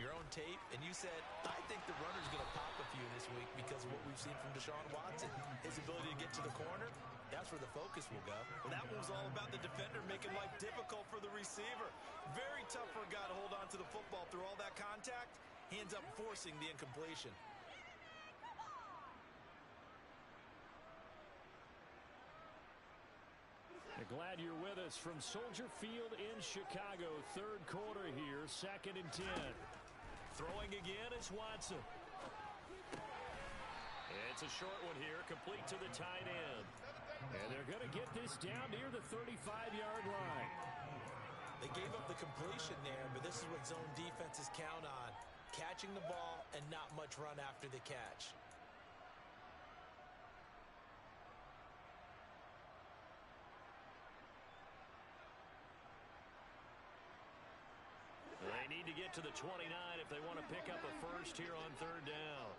Speaker 2: your own tape, and you said, I think the runner's going to pop a few this week because of what we've seen from Deshaun Watson. His ability to get to the corner, that's where the focus will go. Well, that one was all about the defender making life difficult for the receiver. Very tough for a guy to hold on to the football through all that contact. He ends up forcing the incompletion.
Speaker 4: Glad you're with us from Soldier Field in Chicago. Third quarter here, 2nd and 10.
Speaker 1: Throwing again is Watson. It's a short one here, complete to the tight end.
Speaker 4: And they're going to get this down near the 35-yard line.
Speaker 2: They gave up the completion there, but this is what zone defenses count on. Catching the ball and not much run after the catch.
Speaker 1: They need to get to the 29 if they want to pick up a first here on 3rd down.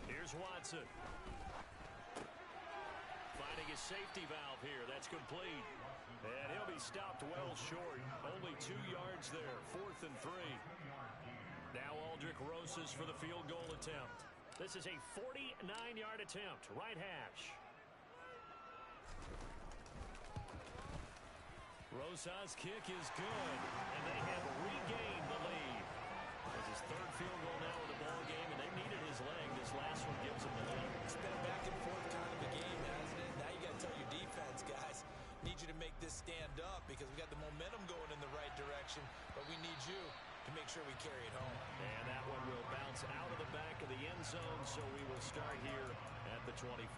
Speaker 1: Here's Watson. Finding his safety valve here. That's complete. And he'll be stopped well short. Only 2 yards there. 4th and 3. Now Aldrich Rosas for the field goal attempt. This is a 49-yard attempt. Right hash. Rosas' kick is good. And they have regained the lead. It's his 3rd field goal now in the ball game, and they needed his leg. This last one gives them the lead.
Speaker 2: It's been a back and forth kind of a game, hasn't it? Now you got to tell your defense, guys, need you to make this stand up because we got the momentum going in the right direction, but we need you to make sure we carry it home.
Speaker 1: And that one will bounce out of the back of the end zone, so we will start here at the 25.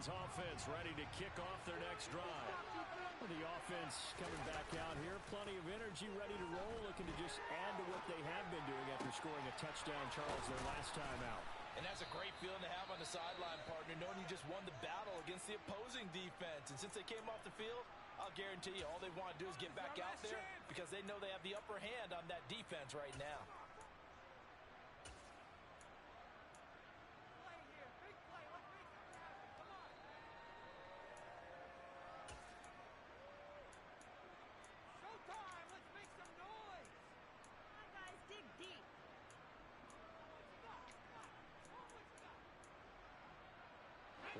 Speaker 4: Lions offense ready to kick off their next drive. Well, the offense coming back out here. Plenty of energy, ready to roll, looking to just add to what they have been doing after scoring a touchdown, Charles, their last time out.
Speaker 5: And that's a great feeling to have on the sideline, partner, knowing you just won the battle against the opposing defense. And since they came off the field, I'll guarantee you all they want to do is get back out there because they know they have the upper hand on that defense right now.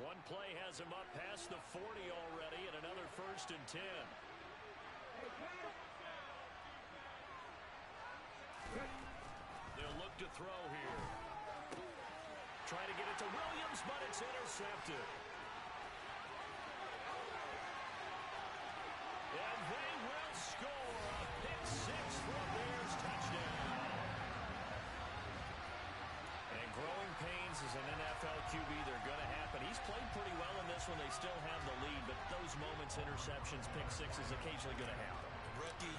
Speaker 4: One play has him up past the 40 already, and another 1st and 10. They'll look to throw here. Trying to get it to Williams, but it's intercepted. And they will score a pick 6 for a Bears touchdown. And growing pains as an NFL QB, they're going to happen. He's played pretty well in this one. They still have the lead, but those moments, interceptions, pick 6 is occasionally going to happen.
Speaker 2: Rookie.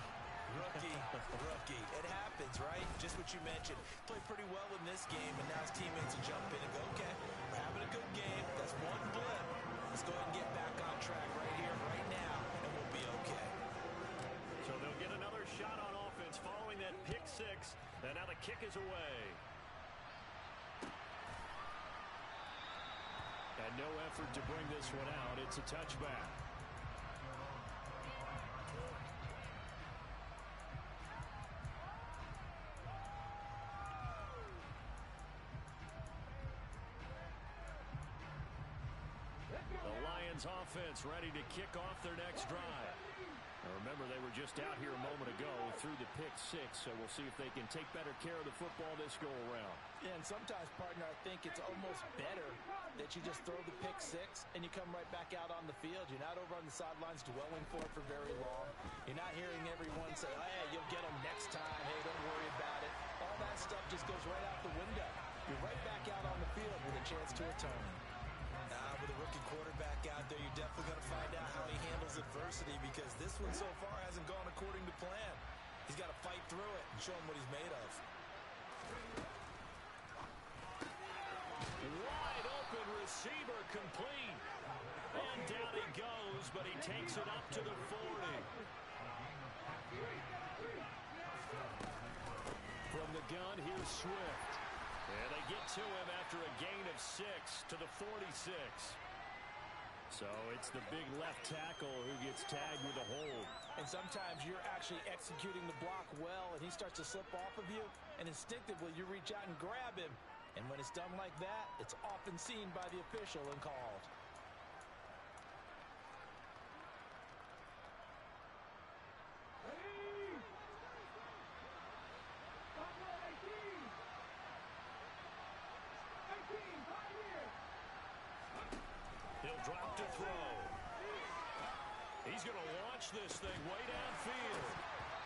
Speaker 2: It happens, right? Just what you mentioned. Played pretty well in this game, and now his teammates will jump in and go, okay, we're having a good game. That's one blip. Let's go ahead and get back on track right here, right now, and we'll be okay.
Speaker 4: So they'll get another shot on offense following that pick 6, and now the kick is away. And no effort to bring this one out. It's a touchback. The Lions offense ready to kick off their next drive. Now remember, they were just out here a moment ago through the pick 6, so we'll see if they can take better care of the football this go-around.
Speaker 5: Yeah, and sometimes, partner, I think it's almost better that you just throw the pick 6 and you come right back out on the field. You're not over on the sidelines dwelling for it for very long. You're not hearing everyone say, hey, you'll get them next time. Hey, don't worry about it. All that stuff just goes right out the window. You're right back out on the field with a chance to atone.
Speaker 2: With a rookie quarterback out there, you're definitely going to find out how he handles adversity because this one so far hasn't gone according to plan. He's got to fight through it and show him what he's made of.
Speaker 4: Wide open receiver complete. And down he goes, but he takes it up to the 40. From the gun, here's Swift. And they get to him after a gain of 6 to the 46. So it's the big left tackle who gets tagged with a hold.
Speaker 5: And sometimes you're actually executing the block well, and he starts to slip off of you, and instinctively you reach out and grab him. And when it's done like that, it's often seen by the official and called.
Speaker 4: He'll drop to throw. He's going to launch this thing way downfield.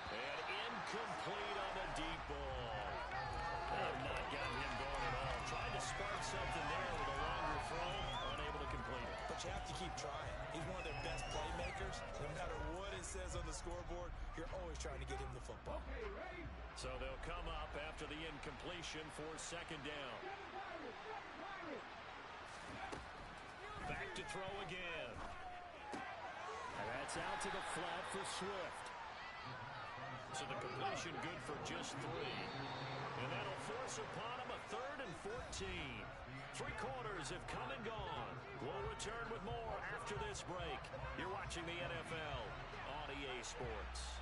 Speaker 4: And incomplete on the deep ball. They have not gotten him going at all. Tried to spark something there with a longer throw. Unable to complete it.
Speaker 2: But you have to keep trying. He's one of their best playmakers. No matter what it says on the scoreboard, you're always trying to get him the football.
Speaker 4: So they'll come up after the incompletion for 2nd down. Back to throw again. And that's out to the flat for Swift. So the completion good for just 3. And that'll force upon him a 3rd and 14. 3 quarters have come and gone. We'll return with more after this break. You're watching the NFL on EA Sports.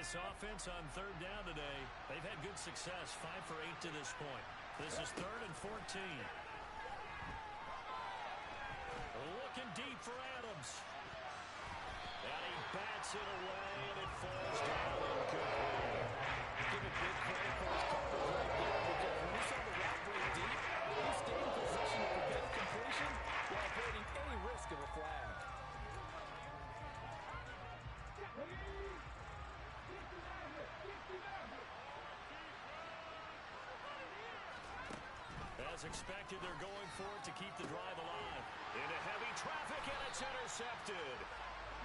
Speaker 4: This offense on 3rd down today, they've had good success, 5 for 8 to this point. This is 3rd and 14. Looking deep for Adams. And he bats it away, and it falls down incomplete.
Speaker 5: Give a big credit for his coverage right there because when he saw the route break deep, he stayed in position to
Speaker 1: As expected, they're going for it to keep the drive alive. Into heavy traffic, and it's intercepted.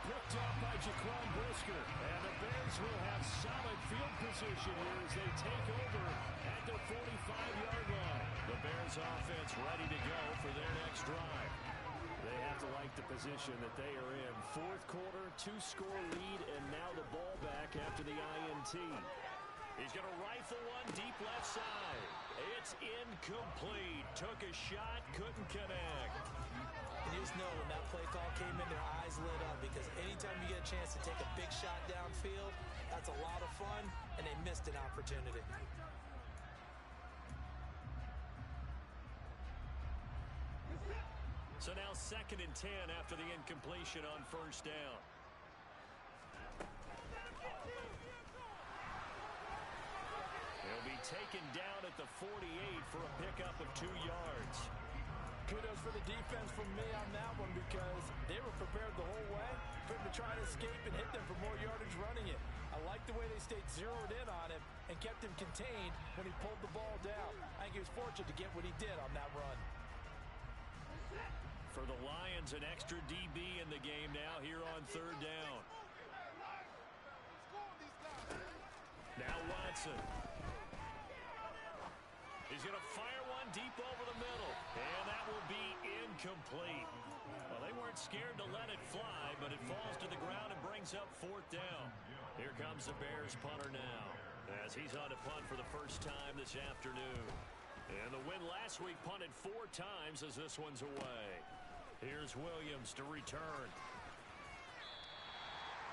Speaker 4: Picked off by Jaquan Brisker. And the Bears will have solid field position here as they take over at their 45-yard line.
Speaker 1: The Bears offense ready to go for their next drive.
Speaker 4: They have to like the position that they are in. Fourth quarter, 2-score lead, and now the ball back after the INT.
Speaker 1: He's going to rifle one deep left side. It's incomplete. Took a shot, couldn't connect.
Speaker 2: And you just know when that play call came in, their eyes lit up, because anytime you get a chance to take a big shot downfield, that's a lot of fun, and they missed an opportunity.
Speaker 1: So now 2nd and 10 after the incompletion on first down. He'll be taken down at the 48 for a pickup of 2 yards.
Speaker 5: Kudos for the defense from me on that one, because they were prepared the whole way for him to try to escape and hit them for more yardage running it. I like the way they stayed zeroed in on him and kept him contained when he pulled the ball down. I think he was fortunate to get what he did on that run.
Speaker 1: For the Lions, an extra DB in the game now here on 3rd down. Now Watson. He's going to fire one deep over the middle. And that will be incomplete. Well, they weren't scared to let it fly, but it falls to the ground and brings up 4th down. Here comes the Bears punter now, as he's on to punt for the first time this afternoon. And the win last week punted 4 times as this one's away. Here's Williams to return.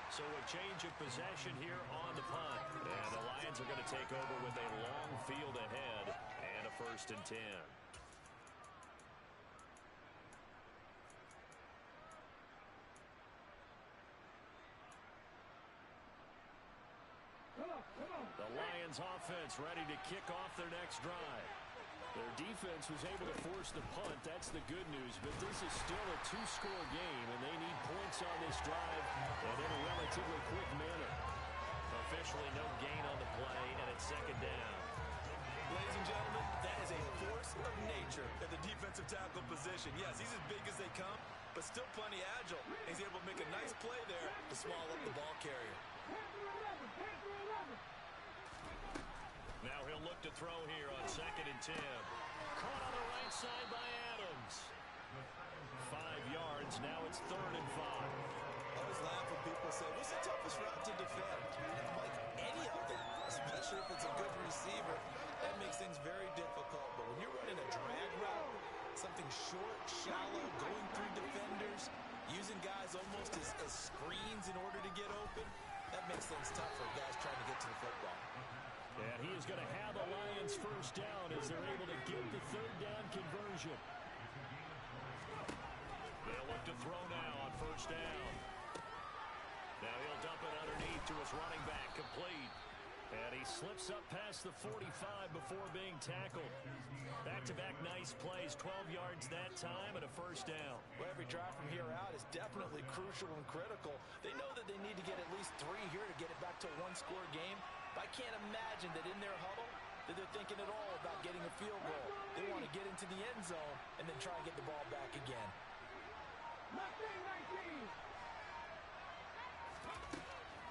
Speaker 1: So a change of possession here on the punt. And the Lions are going to take over with a long field ahead and a 1st and 10. The Lions offense ready to kick off their next drive.
Speaker 4: Their defense was able to force the punt. That's the good news. But this is still a 2-score game, and they need points on this drive and in a relatively quick manner.
Speaker 1: Officially no gain on the play, and it's 2nd down.
Speaker 2: Ladies and gentlemen, that is a force of nature at the defensive tackle position. Yes, he's as big as they come, but still plenty agile. He's able to make a nice play there to swallow up the ball carrier.
Speaker 1: Now he'll look to throw here on 2nd and 10. Caught on the right side by Adams. 5 yards. Now it's 3rd and 5.
Speaker 2: I always laugh when people say, what's the toughest route to defend? And I'm like, any of them, especially if it's a good receiver. That makes things very difficult. But when you're running a drag route, something short, shallow, going through defenders, using guys almost as screens in order to get open, that makes things tough for guys trying to get to the football.
Speaker 4: And he is going to have the Lions 1st down as they're able to get the 3rd down conversion.
Speaker 1: They'll look to throw now on 1st down. Now he'll dump it underneath to his running back, complete. And he slips up past the 45 before being tackled. Back-to-back nice plays, 12 yards that time and a 1st down.
Speaker 5: Well, every drive from here out is definitely crucial and critical. They know that they need to get at least 3 here to get it back to a 1-score game. But I can't imagine that in their huddle that they're thinking at all about getting a field goal. They want to get into the end zone and then try and get the ball back again.
Speaker 3: 19.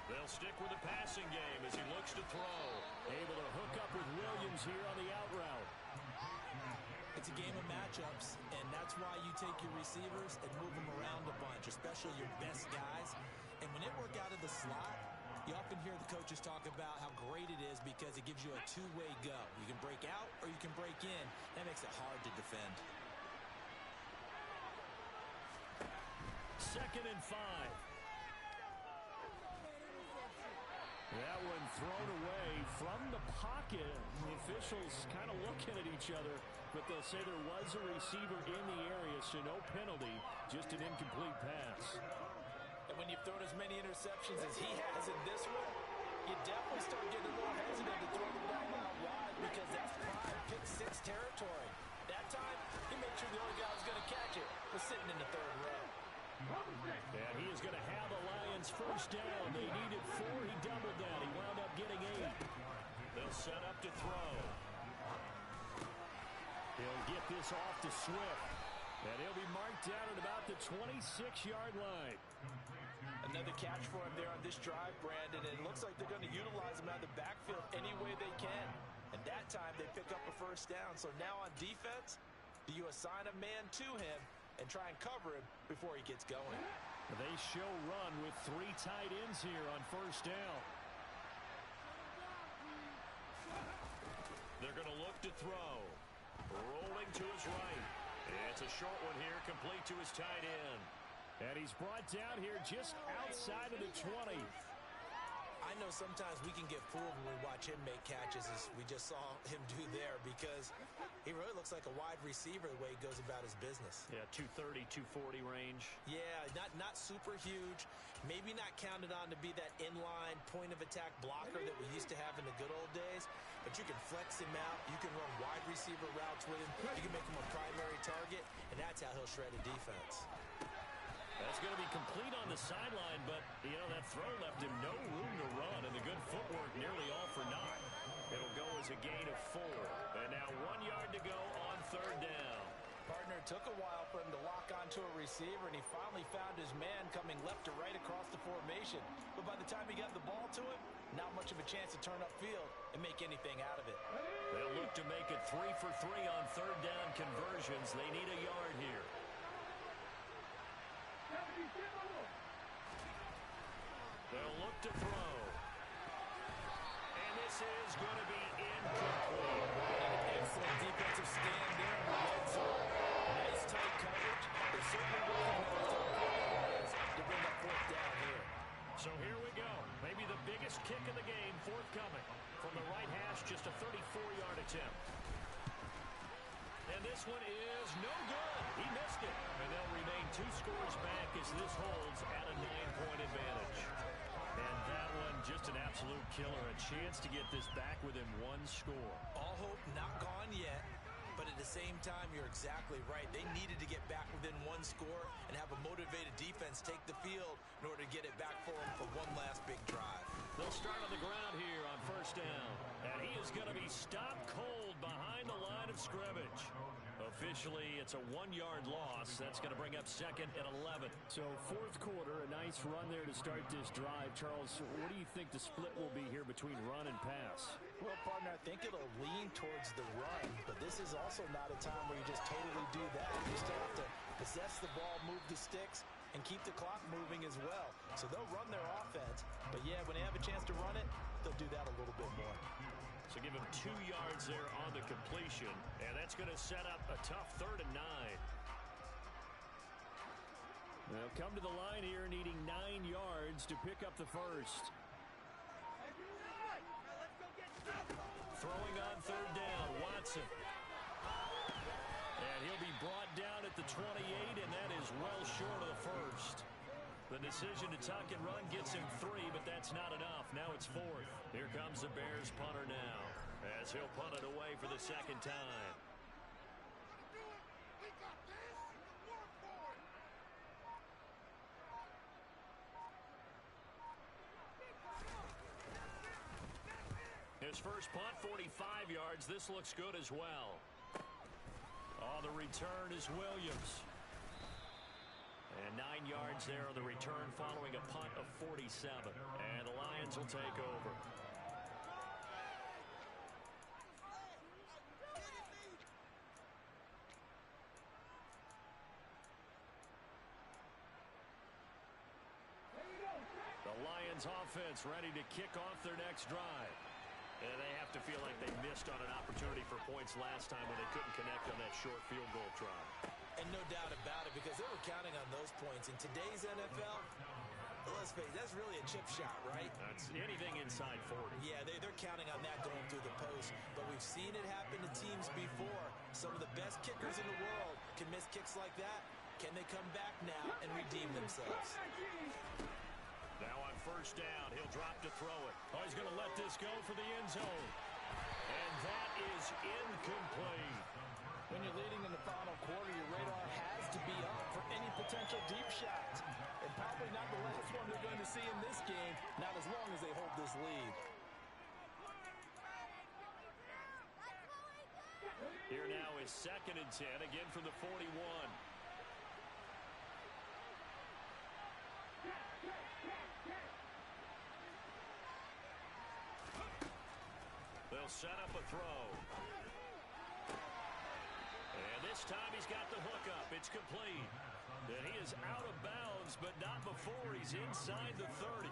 Speaker 1: They'll stick with the passing game as he looks to throw.
Speaker 4: Able to hook up with Williams here on the out route.
Speaker 2: It's a game of matchups, and that's why you take your receivers and move them around a bunch, especially your best guys. And when it work out of the slot, you often hear the coaches talk about how great it is because it gives you a 2-way go. You can break out or you can break in. That makes it hard to defend.
Speaker 4: 2nd and 5. That one thrown away from the pocket. The officials kind of looking at each other, but they'll say there was a receiver in the area, so no penalty, just an incomplete pass.
Speaker 5: And when you've thrown as many interceptions as he has in this one, you definitely start getting a little hesitant to throw the ball out wide because that's prime pick-6 territory. That time, he made sure the only guy who was going to catch it was sitting in the 3rd row.
Speaker 4: And he is going to have the Lions 1st down. They needed 4. He doubled that. He wound up getting 8.
Speaker 1: They'll set up to throw.
Speaker 4: He'll get this off to Swift. And he'll be marked down at about the 26-yard line.
Speaker 5: Another catch for him there on this drive, Brandon, and it looks like they're going to utilize him out of the backfield any way they can. And that time they pick up a first down. So now on defense, do you assign a man to him and try and cover him before he gets going?
Speaker 4: They show run with 3 tight ends here on first down.
Speaker 1: They're going to look to throw. Rolling to his right. It's a short one here, complete to his tight end.
Speaker 4: And he's brought down here just outside of the 20.
Speaker 2: I know sometimes we can get fooled when we watch him make catches, as we just saw him do there, because he really looks like a wide receiver the way he goes about his business.
Speaker 1: Yeah, 230, 240 range.
Speaker 2: Yeah, not super huge. Maybe not counted on to be that inline point-of-attack blocker that we used to have in the good old days, but you can flex him out. You can run wide receiver routes with him. You can make him a primary target, and that's how he'll shred a defense.
Speaker 1: That's going to be complete on the sideline, but, you know, that throw left him no room to run, and the good footwork nearly all for naught. It'll go as a gain of 4. And now 1 yard to go on third down.
Speaker 5: Partner, took a while for him to lock onto a receiver, and he finally found his man coming left to right across the formation. But by the time he got the ball to him, not much of a chance to turn upfield and make anything out of it.
Speaker 1: They'll look to make it 3 for 3 on third down conversions. They need a yard here. They'll look to throw. And this is going to be incomplete.
Speaker 5: Excellent defensive stand there in the red zone. Nice tight coverage. They certainly will to bring up fourth down here.
Speaker 1: So here we go. Maybe the biggest kick of the game forthcoming. From the right hash, just a 34-yard attempt. And this one is no good. He missed it. And they'll remain 2 scores back as this holds at a 9-point advantage. And that one, just an absolute killer. A chance to get this back within 1 score.
Speaker 2: All hope not gone yet, but at the same time, you're exactly right. They needed to get back within 1 score and have a motivated defense take the field in order to get it back for them for one last big drive.
Speaker 1: They'll start on the ground here on first down. And he is going to be stopped cold behind the line of scrimmage. Officially, it's a 1-yard loss. That's going to bring up second and 11.
Speaker 4: So fourth quarter, a nice run there to start this drive. Charles, what do you think the split will be here between run and pass?
Speaker 5: Well, partner, I think it'll lean towards the run, but this is also not a time where you just totally do that. You still have to possess the ball, move the sticks, and keep the clock moving as well. So they'll run their offense, but yeah, when they have a chance to run it, they'll do that a little bit more.
Speaker 1: So give him 2 yards there on the completion, and that's going to set up a tough 3rd and 9.
Speaker 4: They'll come to the line here needing 9 yards to pick up the first.
Speaker 1: Throwing on third down, Watson. And he'll be brought down at the 28, and that is well short of the first. The decision to tuck and run gets him 3, but that's not enough. Now it's 4th. Here comes the Bears punter now, as he'll punt it away for the second time. His first punt, 45 yards. This looks good as well. Oh, the return is Williams. And 9 yards there on the return following a punt of 47. And the Lions will take over. The Lions offense ready to kick off their next drive. And they have to feel like they missed on an opportunity for points last time when they couldn't connect on that short field goal try.
Speaker 2: And no doubt about it, because they were counting on those points. In today's NFL, let's face it, that's really a chip shot, right?
Speaker 1: That's anything inside 40.
Speaker 2: Yeah, they're counting on that going through the post. But we've seen it happen to teams before. Some of the best kickers in the world can miss kicks like that. Can they come back now and redeem themselves?
Speaker 1: Now on first down, he'll drop to throw it. Oh, he's going to let this go for the end zone. And that is incomplete.
Speaker 5: When you're leading in the final quarter, your radar has to be up for any potential deep shots. And probably not the last one they're going to see in this game, not as long as they hold this lead.
Speaker 1: Here now is 2nd and 10, again from the 41. They'll set up a throw. And this time he's got the hook up. It's complete. And he is out of bounds, but not before he's inside the 30.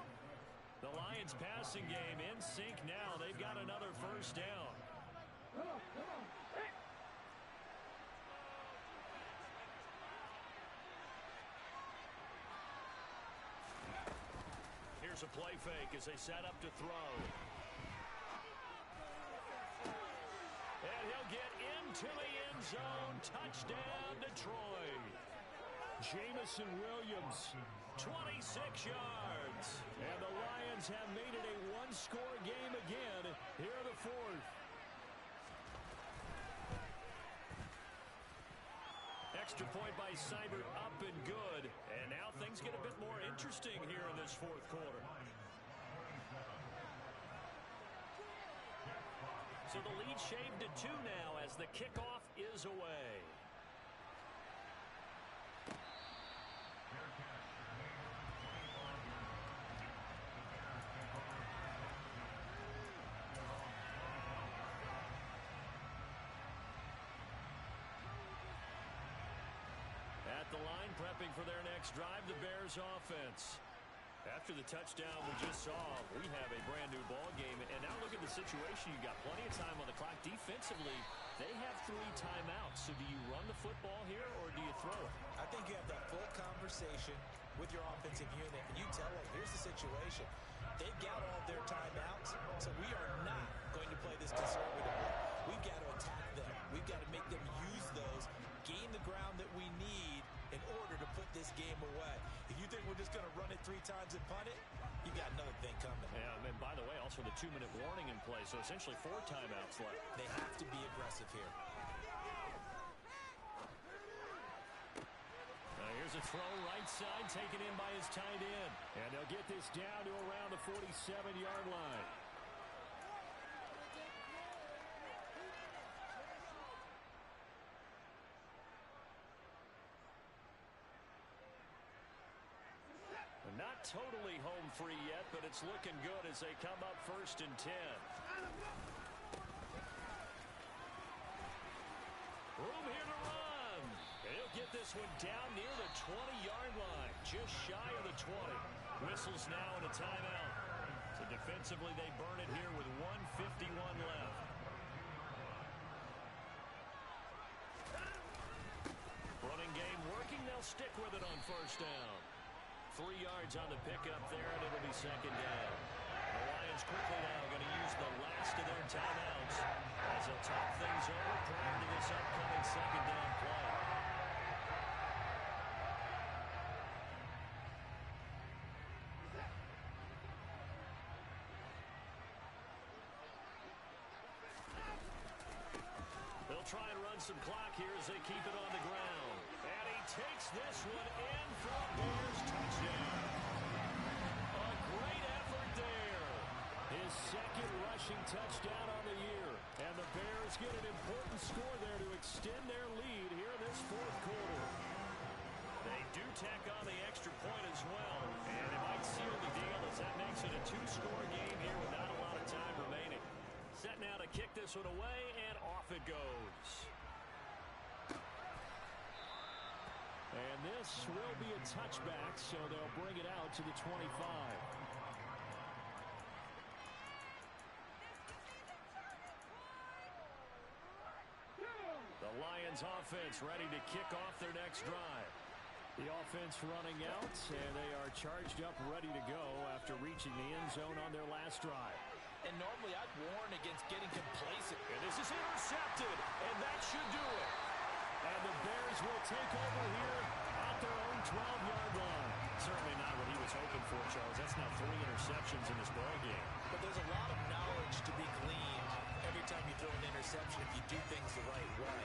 Speaker 1: The Lions passing game in sync now. They've got another first down. Here's a play fake as they set up to throw. And he'll get into the end zone. Touchdown, Detroit.
Speaker 4: Jamison Williams,
Speaker 1: 26 yards.
Speaker 4: and the Lions have made it a one-score game again here in the 4th.
Speaker 1: Extra point by Seibert, up and good. And now things get a bit more interesting here in this 4th quarter. So the lead shaved to 2 now as the kickoff is away. At the line, prepping for their next drive, the Bears offense. After the touchdown we just saw, we have a brand new ball game. And now look at the situation. You've got plenty of time on the clock. Defensively, they have 3 timeouts. So do you run the football here or do you throw it?
Speaker 2: I think you have that full conversation with your offensive unit, and you tell them, here's the situation. They've got all their timeouts, so we are not going to play this conservatively. We've got to attack them. We've got to make them use those, gain the ground that we need in order to put this game away. If you think we're just going to run it 3 times and punt it, you've got another thing coming.
Speaker 1: Yeah, and by the way, also the 2-minute warning in play, so essentially 4 timeouts left.
Speaker 2: They have to be aggressive here.
Speaker 4: Here's a throw right side, taken in by his tight end. And they'll get this down to around the 47-yard line.
Speaker 1: Not totally home free yet, but it's looking good as they come up 1st and 10. Room here to run. And he'll get this one down near the 20-yard line, just shy of the 20. Whistles now and a timeout. So defensively, they burn it here with 1:51 left. Running game working. They'll stick with it on 1st down. 3 yards on the pickup there, and it'll be 2nd down. The Lions quickly now going to use the last of their timeouts as they'll talk things over prior to this upcoming 2nd down play. They'll try and run some clock here as they keep it on the ground. And he takes this one in for a Bears touchdown. A great effort there.
Speaker 4: His 2nd rushing touchdown on the year. And the Bears get an important score there to extend their lead here in this 4th quarter.
Speaker 1: They do tack on the extra point as well. And it might seal the deal as that makes it a 2-score game here with not a lot of time remaining. Set now to kick this one away, and off it goes.
Speaker 4: And this will be a touchback, so they'll bring it out to the 25.
Speaker 1: The Lions offense ready to kick off their next drive.
Speaker 4: The offense running out, and they are charged up, ready to go after reaching the end zone on their last drive.
Speaker 5: And normally I'd warn against getting complacent.
Speaker 1: And this is intercepted, and that should do it.
Speaker 4: And the Bears will take over here at their own 12-yard line.
Speaker 1: Certainly not what he was hoping for, Charles. That's now 3 interceptions in this ball game.
Speaker 2: But there's a lot of knowledge to be gleaned every time you throw an interception if you do things the right way.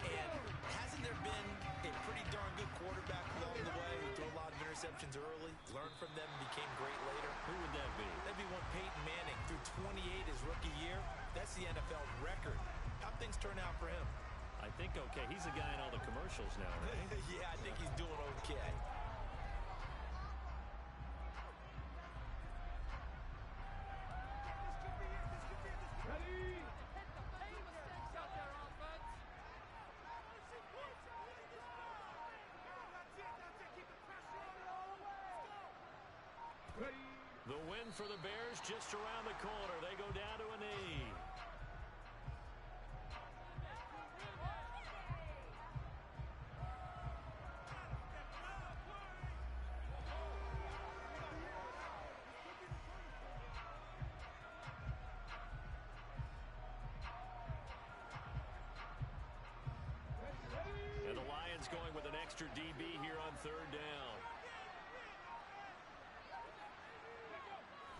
Speaker 2: And hasn't there been a pretty darn good quarterback along the way who threw a lot of interceptions early, learned from them, and became great later?
Speaker 1: Who would that be?
Speaker 2: That'd be one Peyton Manning. Threw 28 his rookie year. That's the NFL record. How'd things turn out for him?
Speaker 1: I think okay. He's the guy in all the commercials now, right?
Speaker 2: Yeah, I think he's doing okay.
Speaker 3: Ready? Ready?
Speaker 1: The win for the Bears just around the corner. They go down to a knee. And the Lions going with an extra DB here on third down.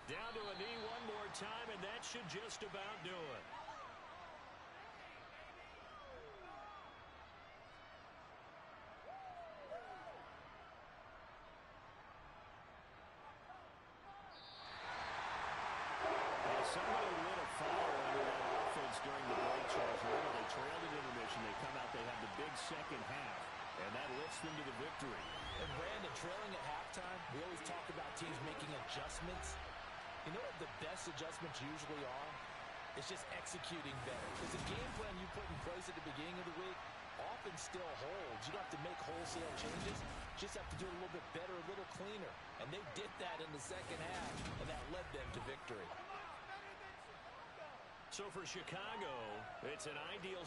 Speaker 1: Down to a knee one more time, and that should just about do it. Somebody lit a fire under that offense during the break, Charles. Remember, they trailed at intermission. They come out, they have the big second half, and that lifts them to the victory.
Speaker 2: And Brandon, trailing at halftime, we always talk about teams making adjustments. You know what the best adjustments usually are? It's just executing better. Because the game plan you put in place at the beginning of the week often still holds. You don't have to make wholesale changes. You just have to do it a little bit better, a little cleaner. And they did that in the second half, and that led them to victory.
Speaker 1: So for Chicago, it's an ideal